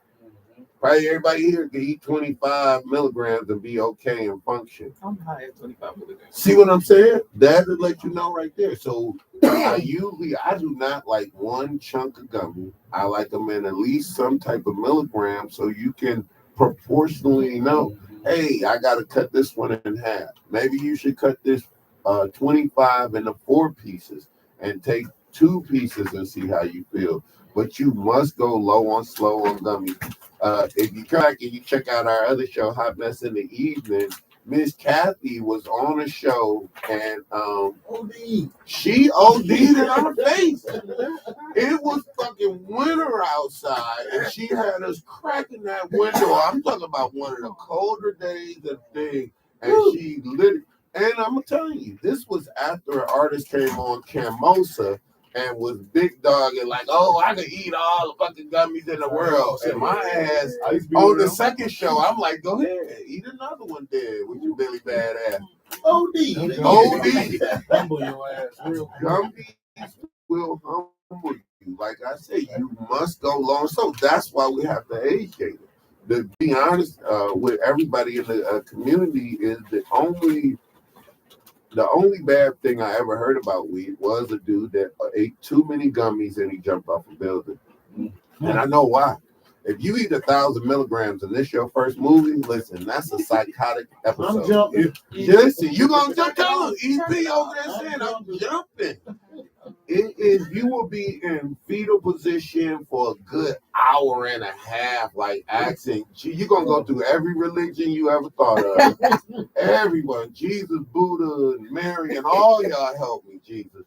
probably everybody here can eat 25 milligrams and be okay and function. I'm high at 25 milligrams. See what I'm saying? That'll let you know right there. So I do not like one chunk of gummy. I like them in at least some type of milligram so you can proportionally know, hey, I got to cut this one in half. Maybe you should cut this 25 into 4 pieces and take 2 pieces and see how you feel. But you must go slow on gummies. If you come back and you check out our other show, Hot Mess in the Evening, Miss Kathy was on a show and she OD'd it on her face. It was fucking winter outside and she had us cracking that window. I'm talking about one of the colder days of the thing. And she literally, and I'm telling you, this was after an artist came on Camosa and was big dog and like, oh, I can eat all the fucking gummies in the world. And my ass, on the second show, I'm like, go ahead, eat another one there with your Billy Bad ass. OD. Humble your ass real quick. Gummies will humble you. Like I say, you must go long. So that's why we have to educate it. To be honest with everybody in the community is the only bad thing I ever heard about weed was a dude that ate too many gummies and he jumped off a building. And I know why. If you eat 1,000 milligrams and this your first movie, listen, that's a psychotic episode. I'm jumping. Listen, you gonna jump down. EP over there saying I'm jumping. It is, you will be in fetal position for a good hour and a half, like asking. You're gonna go through every religion you ever thought of. Everyone, Jesus, Buddha, and Mary, and all y'all help me, Jesus.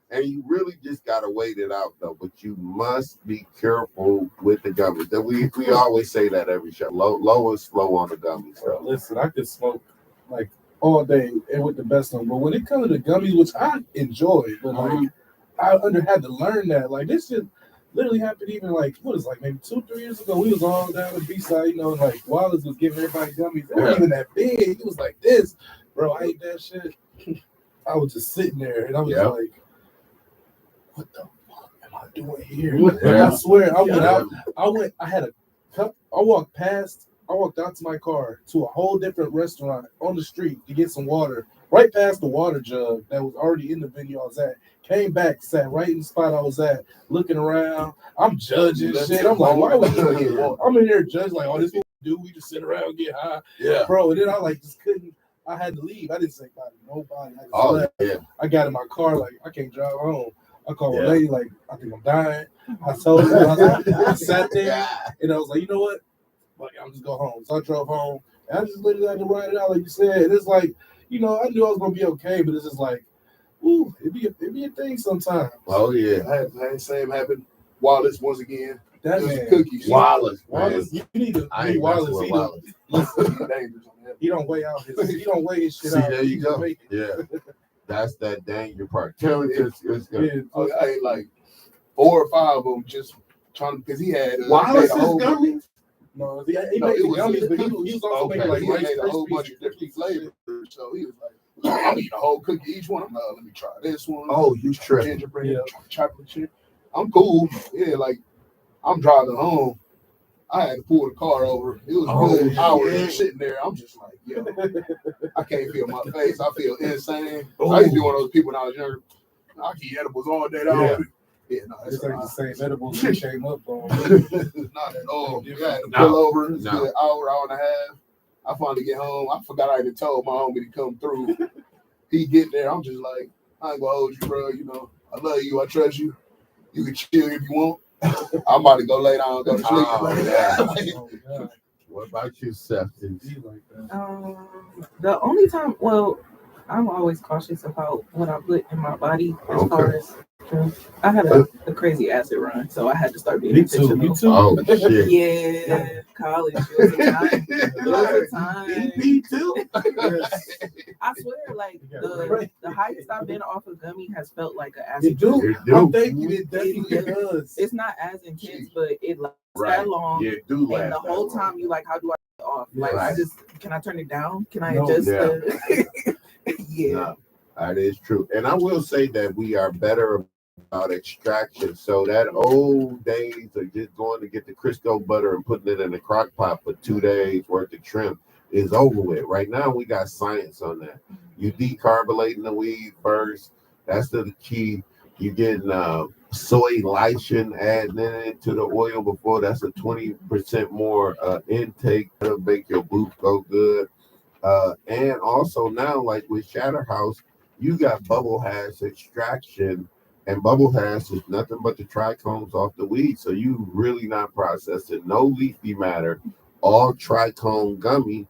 And you really just gotta wait it out though. But you must be careful with the gummies. We always say that every show. Low and slow on the gummies. So. Listen, I could smoke like all day and with the best of them. But when it comes to the gummies, which I enjoy, but like I had to learn that. Like this shit literally happened even like maybe 2-3 years ago. We was all down the B-side, you know, and like Wallace was giving everybody gummies. They weren't even that big. It was like this. Bro, I ate that shit. I was just sitting there and I was like, what the fuck am I doing here? I swear, I had a cup. I walked out to my car to a whole different restaurant on the street to get some water. Right past the water jug that was already in the venue I was at. Came back, sat right in the spot I was at, looking around. I'm judging shit. I'm like, why are we here? I'm in here judging like, oh, this is what we do. We just sit around and get high. Yeah. Bro, and then I like just couldn't. I had to leave. I didn't say bye to nobody. I got in my car like, I can't drive home. I called a lady like, I think I'm dying. I told her, I sat there and I was like, you know what? Like, I'm just go home. So I drove home and I just literally had to ride it out like you said. And it's like, you know, I knew I was gonna be okay, but it's just like, ooh, it'd be a thing sometimes. Oh yeah. I had the same happen. Wallace once again. That man, cookies. Wallace, you need to meet Wallace. He don't weigh his shit out. There you go. Yeah. That's that danger part. Tell me it's good. I ate like 4 or 5 of them just trying because he had Wallace's gummies. No, he made gummies, but he was also making like made a whole bunch of different flavors. So he was like, I'm eating a whole cookie each one. I'm like, let me try this one. Oh, you tripping? Gingerbread, chocolate chip. I'm cool. Yeah, like I'm driving home. I had to pull the car over. It was a good hour sitting there. I'm just like, yo, I can't feel my face. I feel insane. I used to be one of those people when I was younger. I can eat edibles all day long. Yeah, no, it's like the same edibles that came up on. Not at all. You had to pull over. It's an hour and a half. I finally get home. I forgot I even told my homie to come through. He get there. I'm just like, I ain't gonna hold you, bro. You know, I love you. I trust you. You can chill if you want. I'm about to go lay down and go to sleep. What about you, Sefton? The only time, I'm always cautious about what I put in my body as far as I had a crazy acid run, so I had to start being intentional. Me too. Oh shit. Yeah, college. It was a time. Me too. I swear, like the highest I've been off of gummy has felt like an acid. It do. I'm thinking it definitely does. It's not as intense, but it lasts that long. Yeah, it do last. And the whole time you like, how do I get off? Like can I turn it down? Can I No. adjust? No, that is true. And I will say that we are better about extraction. So that old days of just going to get the Crisco butter and putting it in the crock pot for 2 days worth of trim is over with. Right now we got science on that. You decarbonating the weed first. That's the key. You getting soy lysine adding into the oil before. That's a 20% more intake. That'll make your booth go good. And also now, like with Shatterhouse, you got bubble hash extraction, and bubble hash is nothing but the trichomes off the weed. So you really not processing no leafy matter, all trichome gummy.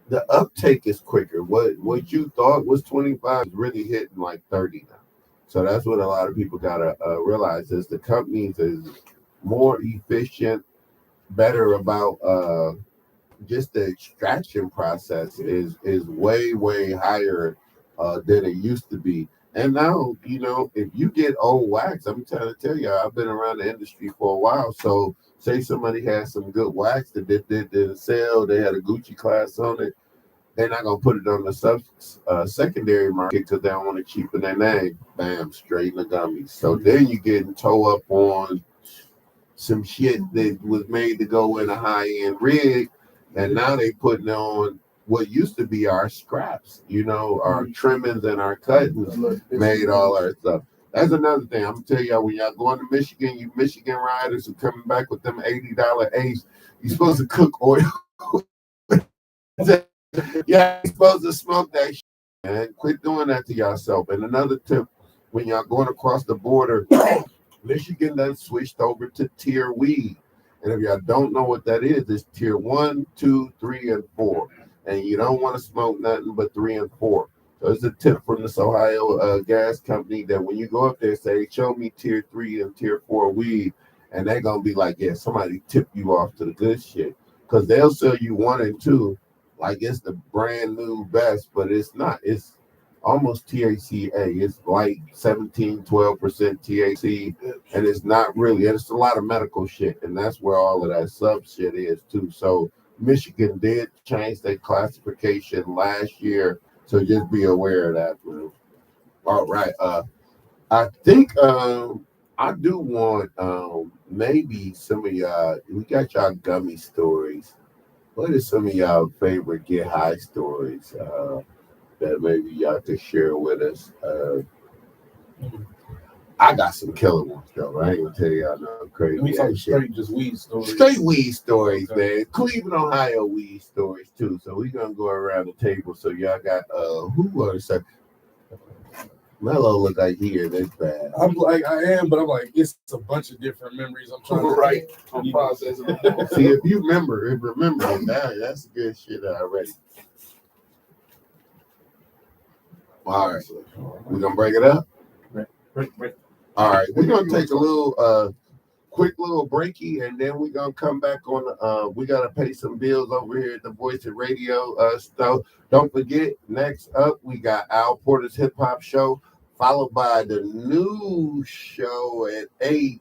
The uptake is quicker. What you thought was 25 is really hitting like 30 now. So that's what a lot of people gotta realize is the companies is more efficient, better about just the extraction process is way higher than it used to be. And now, you know, if you get old wax, I'm trying to tell you, I've been around the industry for a while. So say somebody has some good wax that did sell, they had a Gucci class on it, they're not gonna put it on the secondary market because they don't want to cheapen their name. Bam, straight in the gummies. So then you getting toe up on some shit that was made to go in a high-end rig, and now they putting on what used to be our scraps, you know, our trimmings and our cuttings made all our stuff. That's another thing. I'm gonna tell y'all, when y'all going to Michigan, you Michigan riders are coming back with them $80 ace. You're supposed to cook oil. Yeah, you're supposed to smoke that shit, man. Quit doing that to yourself. And another tip, when y'all going across the border, Michigan done switched over to tier weed. And if y'all don't know what that is, it's tier 1, 2, 3, and 4. And you don't want to smoke nothing but 3 and 4. So it's a tip from the Sohigho Gas Company that when you go up there, say, show me tier 3 and tier 4 weed. And they're going to be like, yeah, somebody tip you off to the good shit. Because they'll sell you 1 and 2 like it's the brand new best, but it's not. It's almost THCA. It's like 17, 12% THC, and it's not really. And it's a lot of medical shit, and that's where all of that sub shit is too. So Michigan did change their classification last year, so just be aware of that, man. All right. I think I do want maybe some of y'all. We got y'all gummy stories. What are some of y'all favorite get high stories that maybe y'all could share with us? I got some killer ones though. I ain't gonna tell y'all no crazy. We talking straight just weed stories. Straight weed stories, man. Cleveland, Ohio weed stories too. So we gonna go around the table. So y'all got who was that? Mello look like here. That's bad. I'm like I am, but I'm like it's a bunch of different memories. I'm trying to process. See if you remember it, that's good shit already. All right, we're gonna break it up. Break. All right, we're gonna take a little quick little breaky, and then we're gonna come back on. We gotta pay some bills over here at the Voice of Radio stuff. Don't forget, next up we got Al Porter's Hip Hop Show, followed by the news show at 8.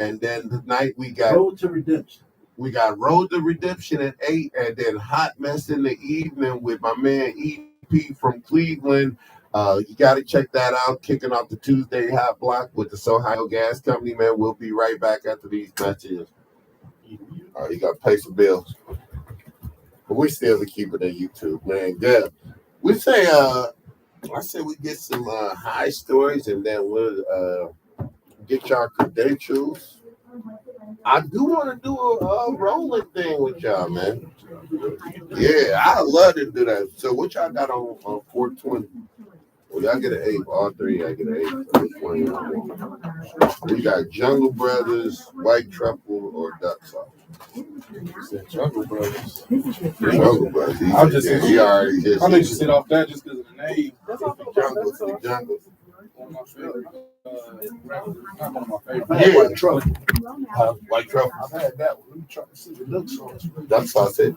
And then tonight we got Road to Redemption. We got Road to Redemption at 8, and then Hot Mess in the evening with my man EP from Cleveland. You got to check that out. Kicking off the Tuesday Hot Block with the Sohigho Gas Company, man. We'll be right back after these messages. All right, you got to pay some bills. But we still to keep it on YouTube, man. Good. We say, I say we get some high stories, and then we'll get y'all credentials. I do want to do a rolling thing with y'all, man. Yeah, I love to do that. So what y'all got on 420? Well, y'all get an 8. All three, I get an 8. We got Jungle Brothers, White Truffle, or Duck Sauce. Jungle Brothers. Jungle Brothers. I'm just he already just. I think you sit off that just because of the name. The Jungle. One of my favorite. Not one of my favorite. Yeah, White Truffle. White Truffle. I've had that one. Let me try to see the Duck Sauce. Duck Sauce is.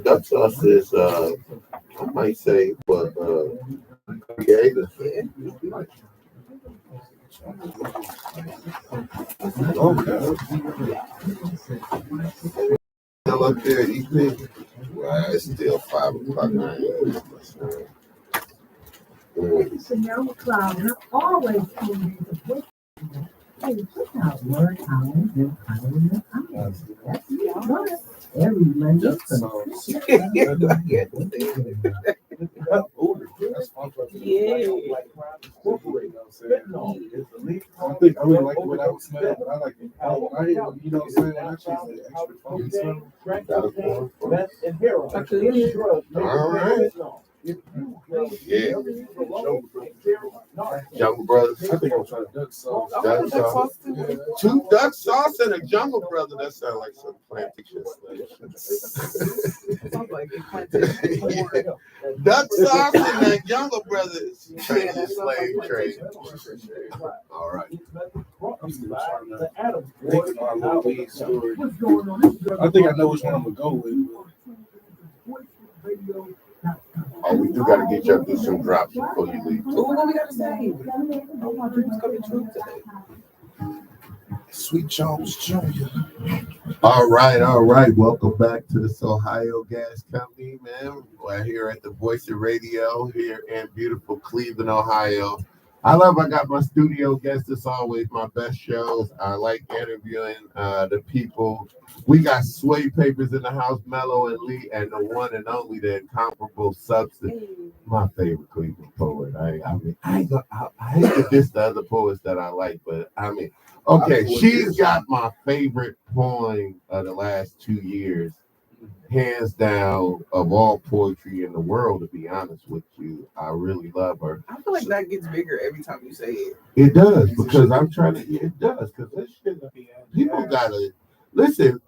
Duck Sauce is. I might say, but creative. Still up there eating. Well, it's still 5 o'clock. Chanel McCloud has always told me to put out word hours and hours. That's it. Every Monday. That's fun. Yeah. I think I really like the way that was smelled, but I like it. I hate, you know what I'm saying? When I choose the extra funky smell. All right. Yeah. Jungle Brothers. I think I'm trying to duck sauce. Duck sauce. Yeah. 2 duck sauce and a Jungle Brother. That sounds like some plantation Sounds like a plantation. Duck sauce and that Jungle Brothers. Trade the slave trade. All right. I'm still trying to think of our little weed story. I think I know which one I'm gonna go with. Oh, we do got to get you up to some drops before you leave. Ooh, what we gotta say? Oh, my dreams coming true today. Sweet Charles Jr. All right. Welcome back to the Sohigho Gas Company, man. We're here at the Voice of Radio here in beautiful Cleveland, Ohio. I got my studio guests. It's always my best shows. I like interviewing the people. We got Sway Papers in the house, Mello and Lee, and the one and only, the incomparable Substance. My favorite Cleveland poet. I hate to diss the other poets that I like, but I mean, okay, she's got my favorite poem of the last 2 years, hands down, of all poetry in the world, to be honest with you. I really love her. I feel like that gets bigger every time you say it. It does, because I'm trying to, it does, because this shit, people gotta, listen,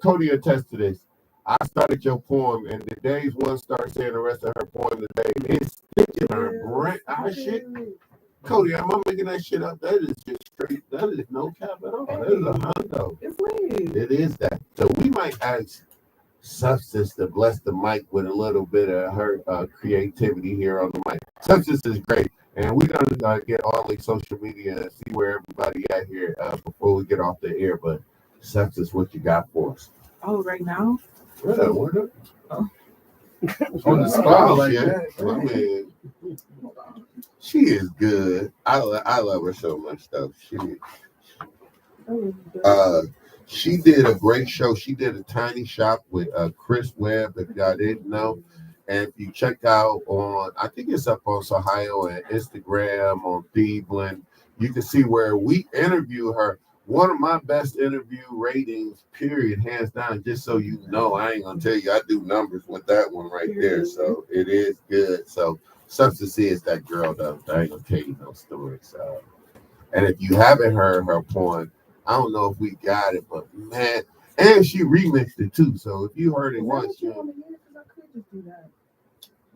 Cody attests to this. I started your poem, and the days one starts saying the rest of her poem today, it's sticking her brain. Shit. Cody, am I making that shit up? That is just straight. That is no cap at all. That is a hundo. It's weird. It is that. So we might ask Substance to bless the mic with a little bit of her creativity here on the mic. Substance is great. And we're going to get all the social media and see where everybody at here before we get off the air. But Substance, what you got for us? Oh, right now? Yeah, what up? Oh. On the spot like Yeah. that. I mean, she is good. I love her so much, though. She did a great show. She did a tiny shop with Chris Webb, if y'all didn't know. And if you check out on, I think it's up on Sohigho and Instagram, on thieveland, you can see where we interview her. One of my best interview ratings, period, hands down. Just so you know, I ain't gonna tell you, I do numbers with that one right there. So it is good. So Substance is that girl, though. I ain't gonna tell you no stories. And if you haven't heard her poem, I don't know if we got it, but man, and she remixed it too. So if you heard it once,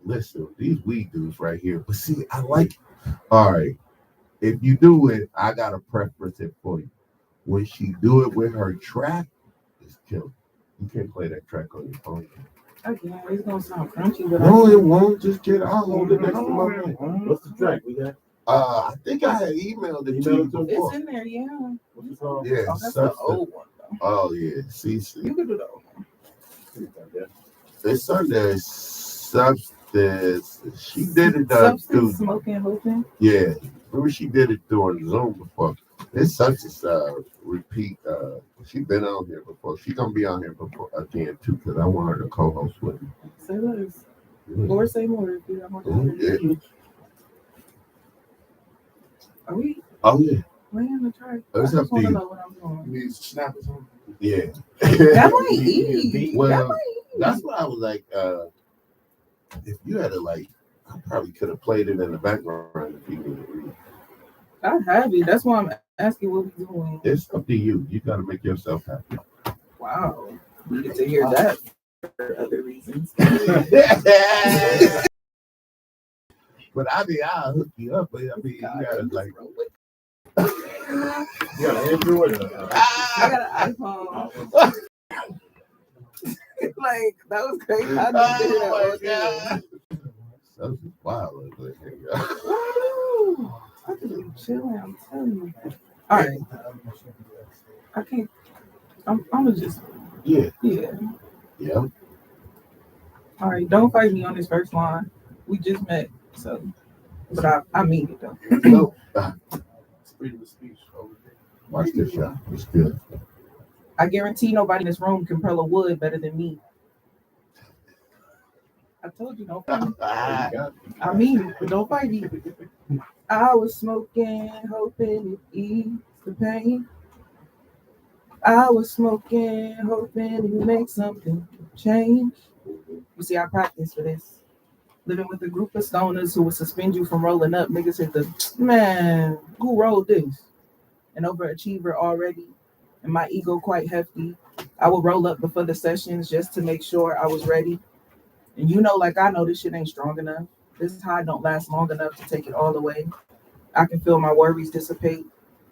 listen, these weed dudes right here. But see, I like it. All right. If you do it, I got a preference it for you. When she do it with her track, it's killer. You can't play that track on your phone. Okay, it's gonna sound crunchy, but No, it won't. Just get it. I'll hold it next to my mic. What's the track we got? I think I had emailed it to you before. it's in there, yeah. What's it called? Yeah, Oh, that's the Substance. old one, though. Oh yeah, see. You can do the old one. It's under Substance. She did it Substance, through. Smoking, Hoping. Yeah, remember she did it through Zoom before. It's Substance repeat. She been on here before. She gonna be on here before again too, because I want her to co-host with me. Say less. Lord, say more if you have more time. Yeah. Are we Oh yeah. laying the track? It's I up just to want to you. know what I'm doing. Needs to snap or something. Yeah. That might eat. Well, That might eat. that's why I was like, if you had to like, I probably could have played it in the background if you needed to read. I have it. That's why I'm asking what we're doing. It's up to you. You got to make yourself happy. Wow. You get to hear that for other reasons. But I mean, I'll hook you up. But I mean, you gotta like. You got an Android? I got an iPhone. Like, that was crazy. I just did that all day. That was wild. Woo! I just be chilling, I'm telling you. All right. I can't. I'm gonna just. Yeah. Yeah. Yeah. All right. Don't fight me on this first line. We just met, so. But I mean it though. No. Freedom of speech over there. Watch this shot. It's good. I guarantee nobody in this room can pearl a wood better than me. I told you, don't fight me. I mean it, but don't fight me. I was smoking, hoping it eased the pain. I was smoking, hoping it would make something change. You see, I practiced for this. Living with a group of stoners who would suspend you from rolling up. Niggas hit the, man, who rolled this? An overachiever already, and my ego quite hefty. I would roll up before the sessions just to make sure I was ready. And you know, like I know this shit ain't strong enough. This high don't last long enough to take it all away. I can feel my worries dissipate.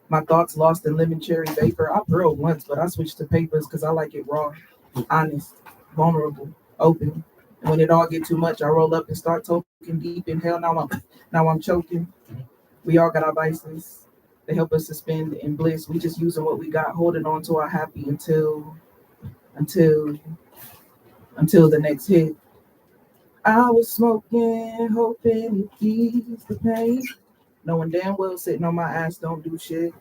My thoughts lost in lemon cherry vapor. I grilled once, but I switched to papers because I like it raw, honest, vulnerable, open. And when it all get too much, I roll up and start talking deep in hell. Now I'm choking. We all got our vices. They help us suspend in bliss. We just using what we got, holding on to our happy until the next hit. I was smoking, hoping it eased the pain. Knowing damn well sitting on my ass don't do shit.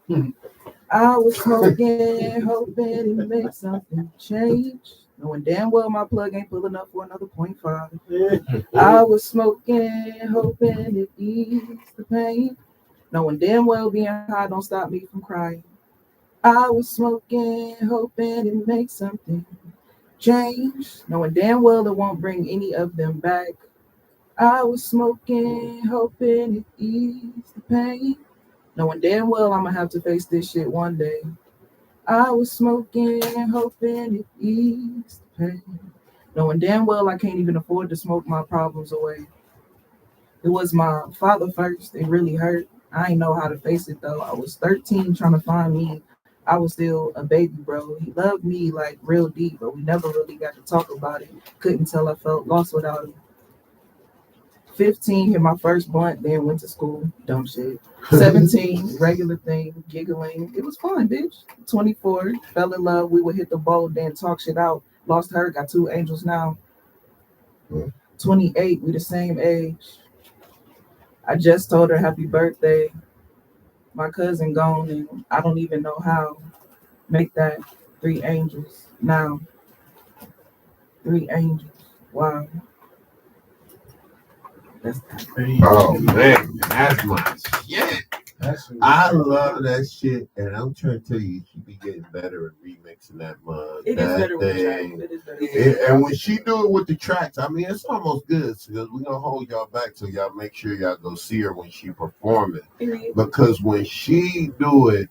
I was smoking, hoping it makes something change. Knowing damn well my plug ain't pulling up for another 0.5. I was smoking, hoping it eased the pain. Knowing damn well being high don't stop me from crying. I was smoking, hoping it makes something change. Knowing damn well it won't bring any of them back. I was smoking, hoping it eased the pain. Knowing damn well I'ma have to face this shit one day. I was smoking, hoping it eased the pain. Knowing damn well I can't even afford to smoke my problems away. It was my father first. It really hurt. I ain't know how to face it though. I was 13 trying to find me. I was still a baby, bro. He loved me like real deep, but we never really got to talk about it. Couldn't tell I felt lost without him. 15, hit my first blunt, then went to school. Dumb shit. 17, regular thing, giggling. It was fun, bitch. 24, fell in love. We would hit the bowl, then talk shit out. Lost her, got 2 angels now. 28, we the same age. I just told her happy birthday. My cousin gone, and I don't even know how. Make that 3 angels now. 3 angels. Wow. That's Oh man, that's my shit. I love that shit, and I'm trying to tell you, she be getting better at remixing that mug. It is better with the tracks. It is better. And when she do it with the tracks, I mean, it's almost good because we're gonna hold y'all back till y'all make sure y'all go see her when she perform it. Because when she do it,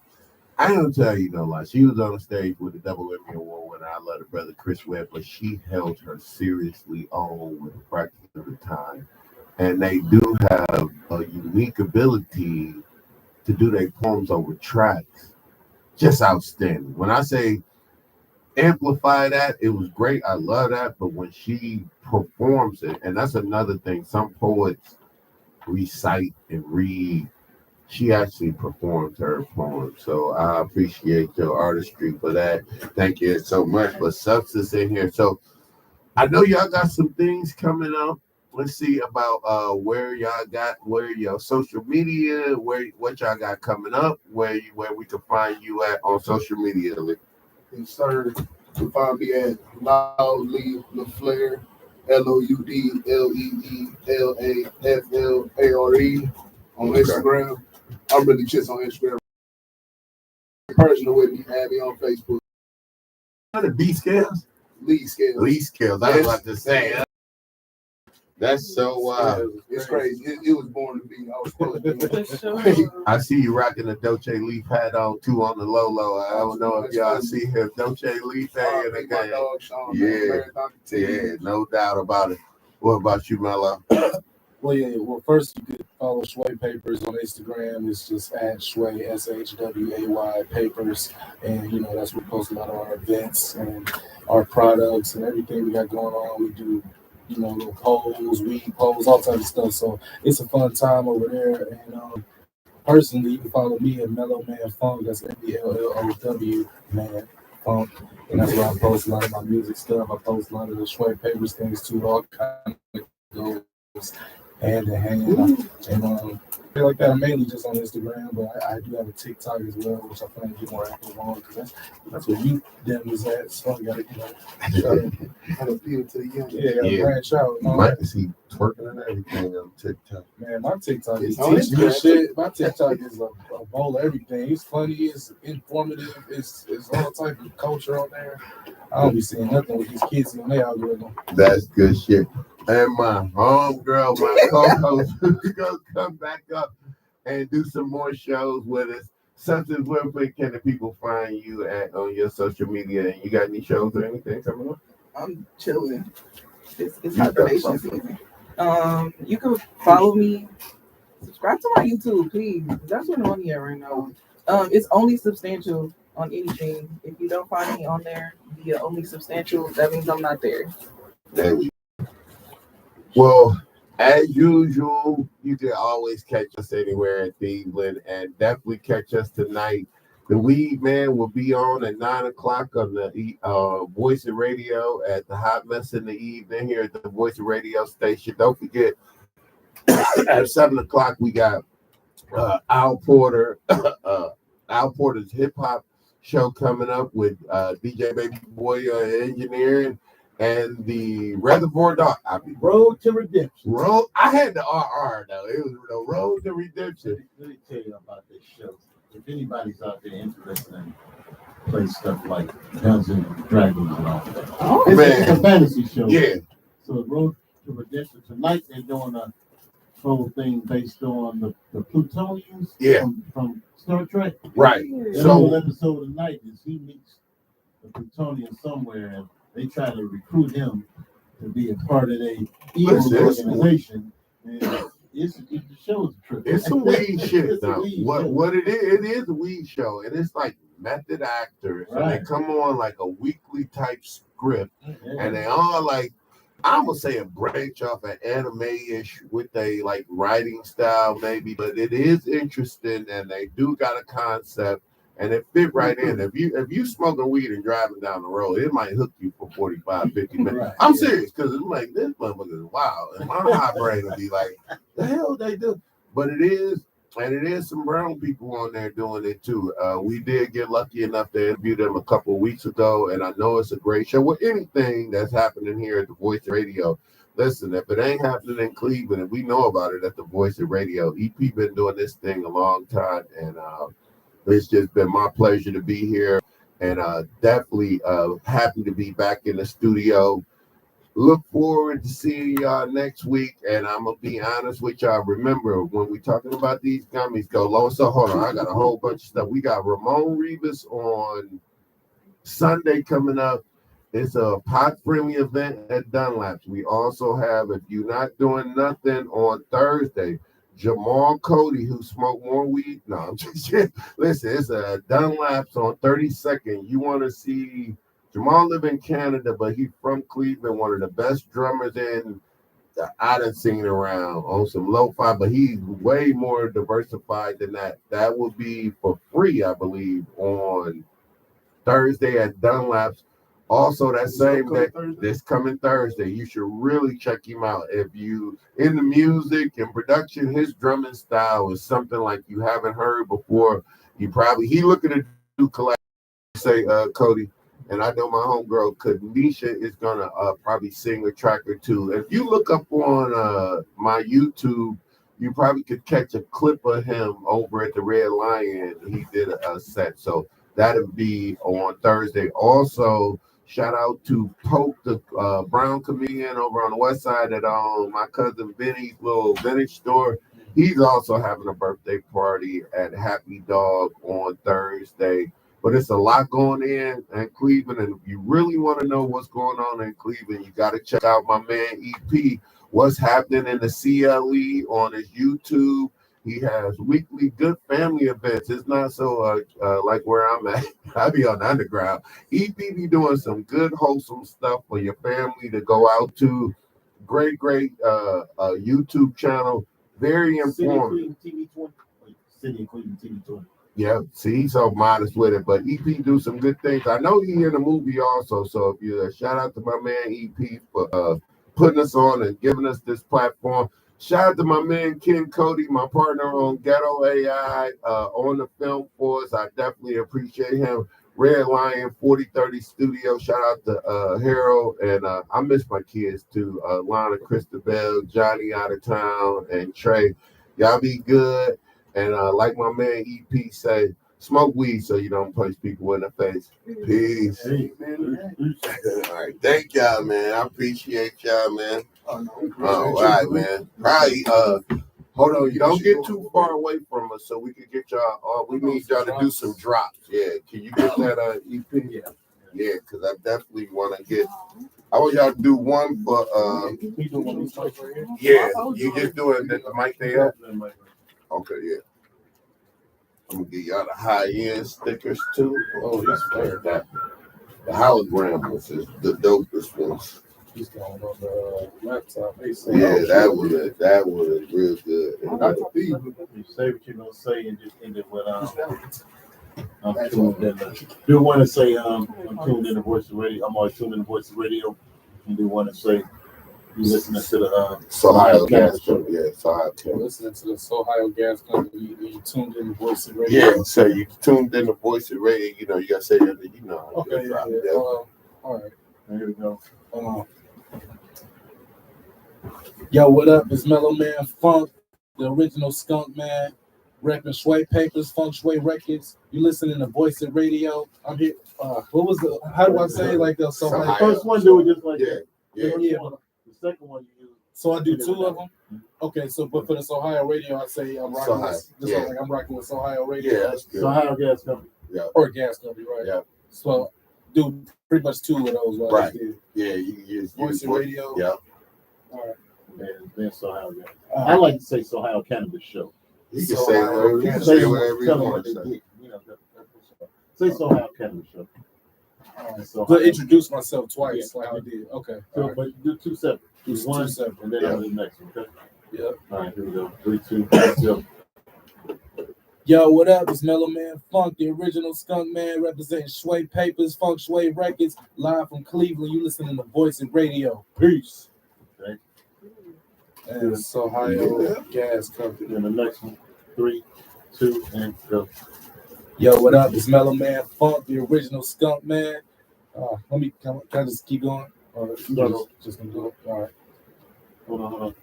I don't tell you no lie. She was on the stage with the Double Emmy Award winner. I love her brother Chris Webb, but she held her seriously on with a fraction of the time. And they do have a unique ability to do their poems over tracks. Just outstanding. When I say amplify that, it was great. I love that. But when she performs it, and that's another thing, some poets recite and read. She actually performs her poem. So I appreciate your artistry for that. Thank you so much for substance in here. So I know y'all got some things coming up. Let's see about where your social media, what y'all got coming up, where we can find you at on social media. Yes, sir. You can find me at Loudly LaFlare, LOUDLEELAFLARE on Instagram. I'm really just on Instagram. Personal with me, add me on Facebook. The B scales? Lee Scales. Lee Scales. I was about to say. That's so wild. It's crazy. It was born to be. I was supposed I see you rocking a Dolce Leaf hat on too on the low. I don't know if y'all see him. Dolce Leaf hat in the game. Yeah, no doubt about it. What about you, Mello? Well, first you could follow Sway Papers on Instagram. It's just at Sway SHWAY Papers, and that's where we post a lot of our events and our products and everything we got going on. We do little polls, weed polls, all types of stuff. So it's a fun time over there. And personally, you can follow me at Mellow Man Funk. That's MELLOW Man Funk, and that's where I post a lot of my music stuff. I post a lot of the Sway Papers things too. All kind of goes hand in hand. And like that. I'm mainly just on Instagram, but I do have a TikTok as well, which I plan to get more active on because that's where you them is at. So I gotta, How to appeal to the young. gotta branch out. You might see twerking and everything on TikTok. Man, my TikTok is It's on teaching me Instagram. shit. My TikTok is a bowl of everything. It's funny, it's informative, it's all type of culture on there. I don't be seeing nothing with these kids on their algorithm. That's good shit. And my homegirl, my co-host, gonna come back up and do some more shows with us. Something, where can the people find you at on your social media? And you got any shows or anything coming up? I'm chilling. It's hibernation season. You can follow me. Subscribe to my YouTube, please. That's what I'm on here right now. It's only substantial on anything. If you don't find me on there via only substantial, that means I'm not there. There we go. Well, as usual, you can always catch us anywhere at Thieveland, and definitely catch us tonight. The Weed Man will be on at 9 o'clock on the Voice of Radio at the Hot Mess in the evening here at the Voice of Radio station. Don't forget, at 7 o'clock, we got Al Porter, Al Porter's hip hop show coming up with DJ Baby Boy engineering. And the Reservoir Dog. Road to Redemption. I had the RR though. It was the Road to Redemption. Let me tell you about this show. If anybody's out there interested in play stuff like Dungeons and Dragons and all that, it's a fantasy show. Yeah. So Road to Redemption tonight they're doing a whole thing based on the Plutonians. Yeah. From Star Trek. Right. The whole episode tonight is he meets the Plutonian somewhere and they try to recruit him to be a part of their evil organization. And the show's a trip. It's a weed shit It's now. What it is a weed show. And it's like method actors. Right. And they come on like a weekly type script. Yeah. And they all like, I'm gonna say a branch off an anime-ish with a like writing style maybe, but it is interesting and they do got a concept. And it fit right in. If you smoking weed and driving down the road, it might hook you for 45, 50 minutes. Right, I'm serious, because it's like, this motherfucker is wild. And my high brain will be like, the hell they do? But it is some brown people on there doing it too. We did get lucky enough to interview them a couple of weeks ago, and I know it's a great show. With anything that's happening here at the Voice of Radio, listen, if it ain't happening in Cleveland, and we know about it at the Voice of Radio, EP been doing this thing a long time, and it's just been my pleasure to be here, and definitely happy to be back in the studio. Look forward to seeing y'all next week, and I'm going to be honest with y'all. Remember, when we talking about these gummies, go low. So hold on, I got a whole bunch of stuff. We got Ramon Rivas on Sunday coming up. It's a pot-friendly event at Dunlap's. We also have, if you're not doing nothing, on Thursday, Jamal Cody, who smoked more weed. No, I'm just kidding. Listen, it's a Dunlap's on 32nd. You want to see Jamal live in Canada, but he's from Cleveland, one of the best drummers I done seen around on some lo-fi, but he's way more diversified than that. That will be for free, I believe, on Thursday at Dunlap's. Also, that same day, this coming Thursday, you should really check him out. If you in the music and production, his drumming style is something like you haven't heard before. He looking to do collab. Say, Cody, and I know my homegirl Kanisha is gonna probably sing a track or two. If you look up on my YouTube, you probably could catch a clip of him over at the Red Lion. He did a set, so that'll be on Thursday. Also, shout out to Poke, the brown comedian over on the west side at my cousin Benny's little vintage store. He's also having a birthday party at Happy Dog on Thursday. But it's a lot going in Cleveland, and if you really want to know what's going on in Cleveland, you got to check out my man EP, what's happening in the CLE on his YouTube. He has weekly good family events. It's not so like where I'm at. I be on the underground. EP be doing some good, wholesome stuff for your family to go out to. Great YouTube channel. Very informative. City of Cleveland TV 20. Yeah, see, he's so modest with it, but EP do some good things. I know he in the movie also, so if you shout out to my man EP for putting us on and giving us this platform. Shout out to my man Ken Cody, my partner on Ghetto AI, on the film force. I definitely appreciate him. Red Lion 4030 Studio. Shout out to Harold, and I miss my kids too. Lana, Christabel, Johnny out of town, and Trey. Y'all be good, and like my man EP say, smoke weed so you don't punch people in the face. Peace. Hey. All right, thank y'all, man. I appreciate y'all, man. All right, man. Probably, hold on. You don't get too far away from us so we can get y'all. We need y'all to do some drops. Yeah. Can you get that EP? Yeah, because I definitely want to get. I want y'all to do one for. Yeah, you just doing the mic there. Okay, yeah. I'm gonna give y'all the high end stickers too. Oh, that's fair. The hologram ones is the dopest ones. He's going on the laptop. Yeah, that was real good. You say what you're gonna say and just end it with I'm tuned in. Do want to say I'm tuned in to Voice of Radio. I'm always tuned in to Voice of Radio. And do want to say you listening to the Sohigho Gas Company. Yeah, Sohigho Gas. Listening to the Sohigho Gas Company. You tuned in to Voice of Radio. Yeah, so you tuned in to Voice of Radio. You know, you gotta say that. You know. Okay, yeah. All right. Here we go. Hold on. Yo, what up? It's Mellow Man Funk, the original Skunk Man, repping Sway Papers, Funk Sway Records. You listening to Voice of Radio. I'm here. What was the? How do I say like the Sohigho. First one do it just like Yeah, that. yeah. The second one you use. So I do two of them. Okay, so but for the Sohigho Radio, I say I'm rocking with, I'm rocking with Sohigho Radio. Yeah, that's good. Sohigho Gas Company. Yeah. Or Gas Company, right? Yeah. So do pretty much two of those. Right. Yeah, you use Voice of Radio. Yeah. All right. Then Sohigho Gas. I like to say Sohigho Cannabis Show. You can say whatever you want. Say whatever you want to say. Say Sohigho Cannabis Show. So I introduce myself twice, like I did. Okay. So, Right. but do two separate. Do one separate. and then I'll do the next one. Okay. Yep. All right. Here we go. 3, 2, 1, go. Yo, what up? It's Mellow Man Funk, the original Skunk Man, representing Sway Papers, Funk Sway Records, live from Cleveland. You listening to Voice of Radio. Peace. Okay. And Sohigho Gas Company. And the next one. 3, 2, and go. Yo, what up? It's Mellow Man Funk, the original Skunk Man. Can I just keep going? Or No. just gonna do it. All right. Hold on.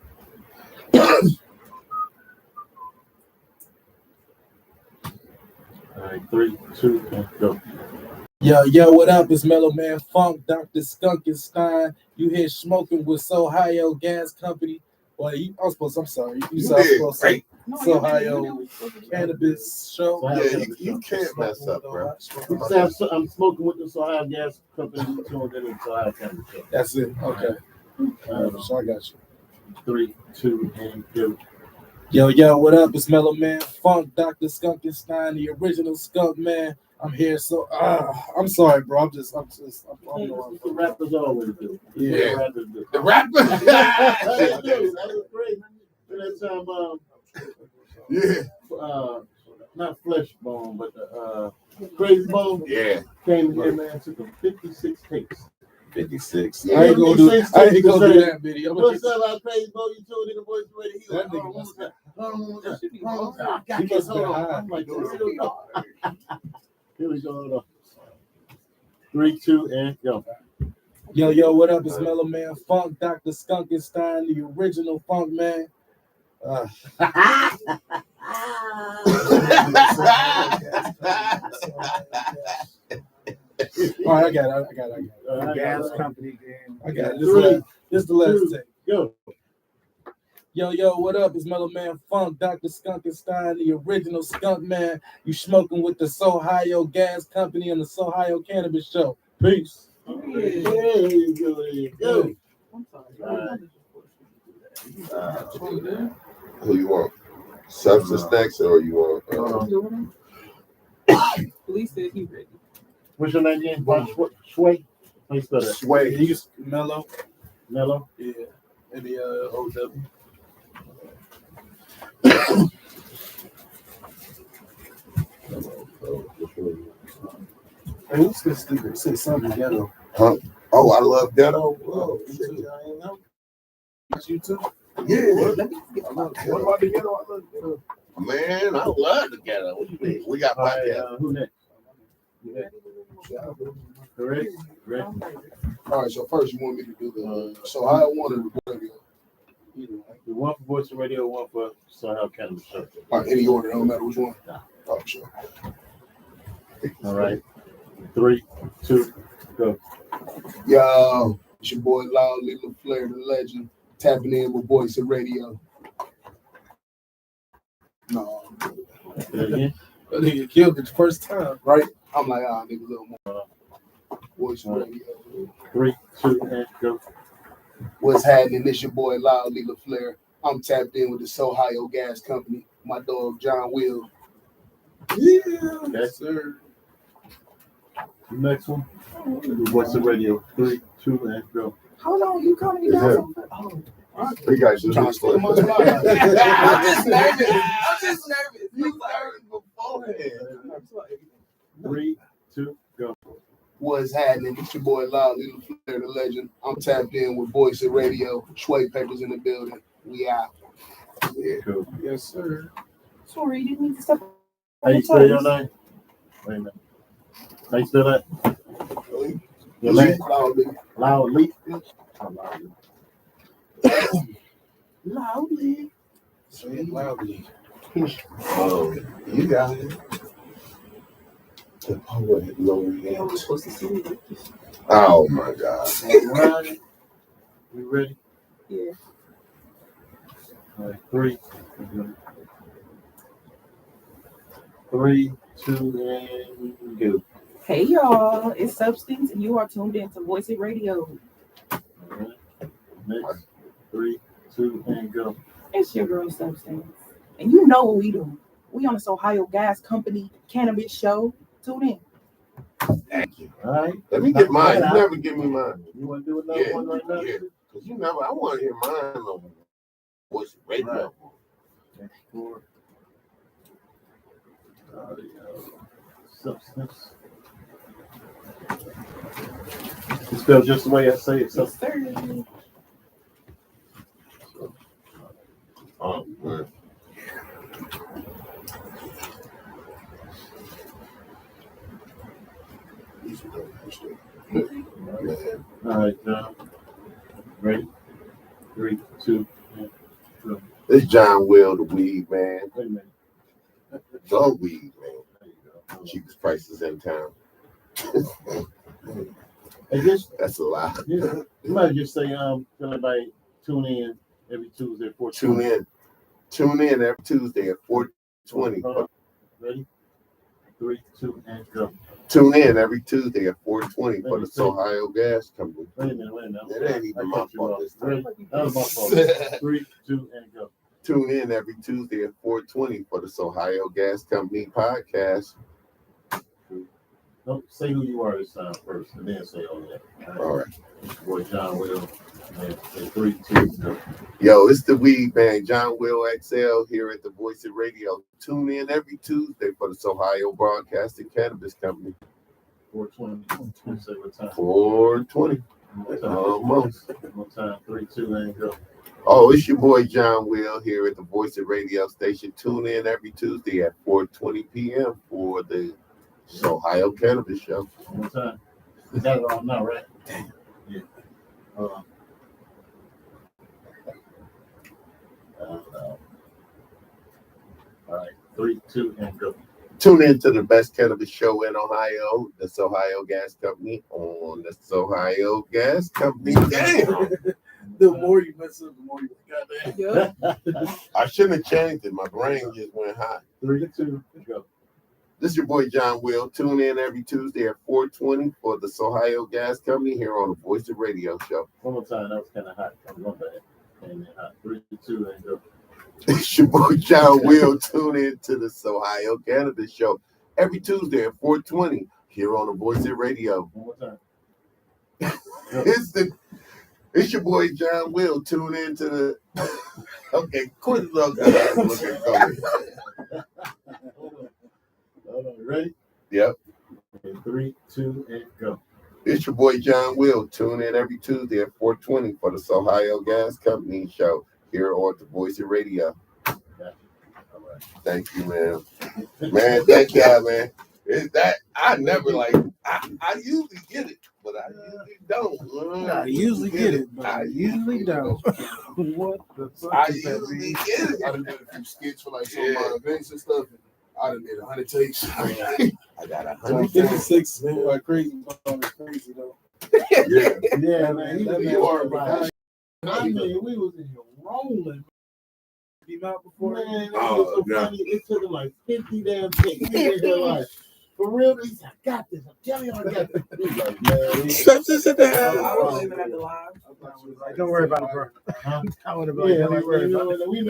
All right. 3, 2, and go. Yo, what up? It's Mellow Man Funk, Dr. Skunkenstein. You here smoking with Sohigho Gas Company. Well, I'm sorry. You said I was supposed to say Sohigho Cannabis Show. Yeah, you can't mess up, bro. You say I'm smoking with the Sohigho Gas Company. You tuned in to Sohigho Cannabis Show. That's it. Okay. So I got you. 3, 2, and go. Yo, what up? It's Mellow Man Funk, Dr. Skunkenstein, the original Skunk Man. I'm here, so I'm sorry, bro. I'm The rappers always do. Yeah. The rappers do. The rapper. That was great. That time, Yeah. Not Flesh Bone, but the Crazy Bone. Yeah. Came here, man. Took him 56 takes. 56. I ain't gonna do that video. What's up, our Crazy Bone? You tuned in the Voice Radio. He That like, nigga hold must on. He must be high. I'm like, here we go. 3, 2, and go. Yo, what up? It's Mellow Man Funk, Dr. Skunkenstein, the original Funk Man. All right, I got it. Gas Company. I got it. This is the last take. Go. Yo, what up? It's Mellow Man Funk, Dr. Skunkenstein, the original Skunk Man. You smoking with the Sohigho Gas Company on the Sohigho Cannabis Show. Peace. Hey, go. Who you want? Substance snacks or you want? Police said he ready. What's your name again? Sway? How you spell that? Sway. He's Mellow. Mellow? Yeah. And the OW. Hey, what's this sticker? It says something ghetto. Huh? Oh, I love ghetto. Oh, You too? Yeah. Let me get my What about the ghetto? I love the ghetto. Man, I love the ghetto. What you mean? We got All right, podcast. who next? You next? Ready? Ready? All right, so first you want me to do the so I wanted to radio. The one for Voice of Radio, one for Sohigho Cannabis Show. All right, any order, don't matter which one. Nah. Oh, sure. All right. 3, 2, go. Yo, it's your boy Loudly LaFlair, the legend, tapping in with Voice of Radio. No, Say that again. That nigga killed it the first time. right? I'm like, nigga, a little more. Voice of Radio. 3, 2, and go. What's happening? It's your boy Loudly LaFlair. I'm tapped in with the Sohigho Gas Company. My dog John Will. Yeah, Okay. sir. The next one. Voice of Radio. 3, 2, and go. Hold on, you calling me down so fast? Oh, We got you. Trying to steal my spot. I'm just nervous. I'm just nervous. You heard beforehand. 3, 2, go. What's happening? It's your boy Loudly LaFlair, the legend. I'm tapped in with Voice of Radio. Sway Papers in the building. We out. Yeah. Cool. Yes, sir. Sorry, you didn't need to step How you spell your name? Wait a minute. How you spell that? Your name? Loudly. Loudly. loudly. Say it loudly. You got it. The poet laureate. I was supposed to see you. Oh my God. All right. You ready? Yeah. All right. 3. 3, 2, and go. Hey y'all, it's Substance, and you are tuned in to Voice of Radio. All right. Next. 3, 2, and go. It's your girl Substance, and you know what we do. We on the Sohigho Gas Company Cannabis Show. Tune in. Thank you. All right. Let me get mine. You never give me mine. You want to do another one right now? Yeah. Cause you never. I want to hear mine on Voice Radio. Next 4. Substance. It's spelled just the way I say it. Yes, sir. Oh man. All right, John. Ready? 3, 2, and go. It's John Will, the weed man. Wait a minute. The weed man. There you go. Cheapest prices in town. Hey, just That's a lie. you might just say tell everybody tune in every Tuesday at 4:20. Tune in. Tune in every Tuesday at 4:20. Ready? 3, 2, and go. Tune in every Tuesday at 4:20 for the Sohigho Gas Company. Wait a minute. It ain't even my fault this time. Ready? That was my fault. 3, 2, and go. Tune in every Tuesday at 4:20 for the Sohigho Gas Company podcast. Don't say who you are this time first, and then say all that. All right. Boy, John Will. And say 3, 2, go. Yo, it's the weed man, John Will XL here at the Voice of Radio. Tune in every Tuesday for the Sohigho Broadcasting Cannabis Company. 4:20. Say what time? 4:20. Almost. One time. 3, 2, and go. Oh, it's your boy John Will here at the Voice of Radio station. Tune in every Tuesday at 4:20 p.m. for the Sohigho Cannabis Show. One more time. You got it all now, right? Damn. Yeah. All right. 3, 2, and go. Tune in to the best cannabis show in Ohio, the Sohigho Gas Company on the Sohigho Gas Company. Damn. The more you mess up, the more you goddamn. Yeah. I shouldn't have changed it. My brain just went hot. 3, 2, go. This is your boy John Will. Tune in every Tuesday at 4:20 for the Sohigho Gas Company here on the Voice of Radio show. One more time. That was kind of hot. I'm going back. And then hot. 3, 2, and go. It's your boy John Will. Tune in to the Sohigho Cannabis Show every Tuesday at 4:20 here on the Voice of Radio. One more time. It's your boy John Will. Tune in to the. Okay, quit it. Look Hold on. Ready? Yep. Okay, 3, 2, and go. It's your boy John Will. Tune in every Tuesday at 4:20 for the Sohigho Gas Company show here on the Voice of Radio. All right. Thank you, man. Man, thank y'all, man. Is that I never like I usually get it, but I usually don't. I usually get it, but I usually don't. What the fuck I is that usually mean? get it. I done did a few skits for like some of my events and stuff. I done did 100 takes. I got 100. 56 man, like crazy, crazy though. Yeah. Yeah, man. You are right. I mean, we was in here rolling. Came out before. Man, it Oh, was so no. funny. It took him like 50 damn takes. We in here like, for real, he said, I got this. I'm telling you, I got this. He was like, man. Substance in the I wasn't even at the live. Don't worry about it, bro. Huh? I would have been like, Yeah, don't like, worry you about know, it. we know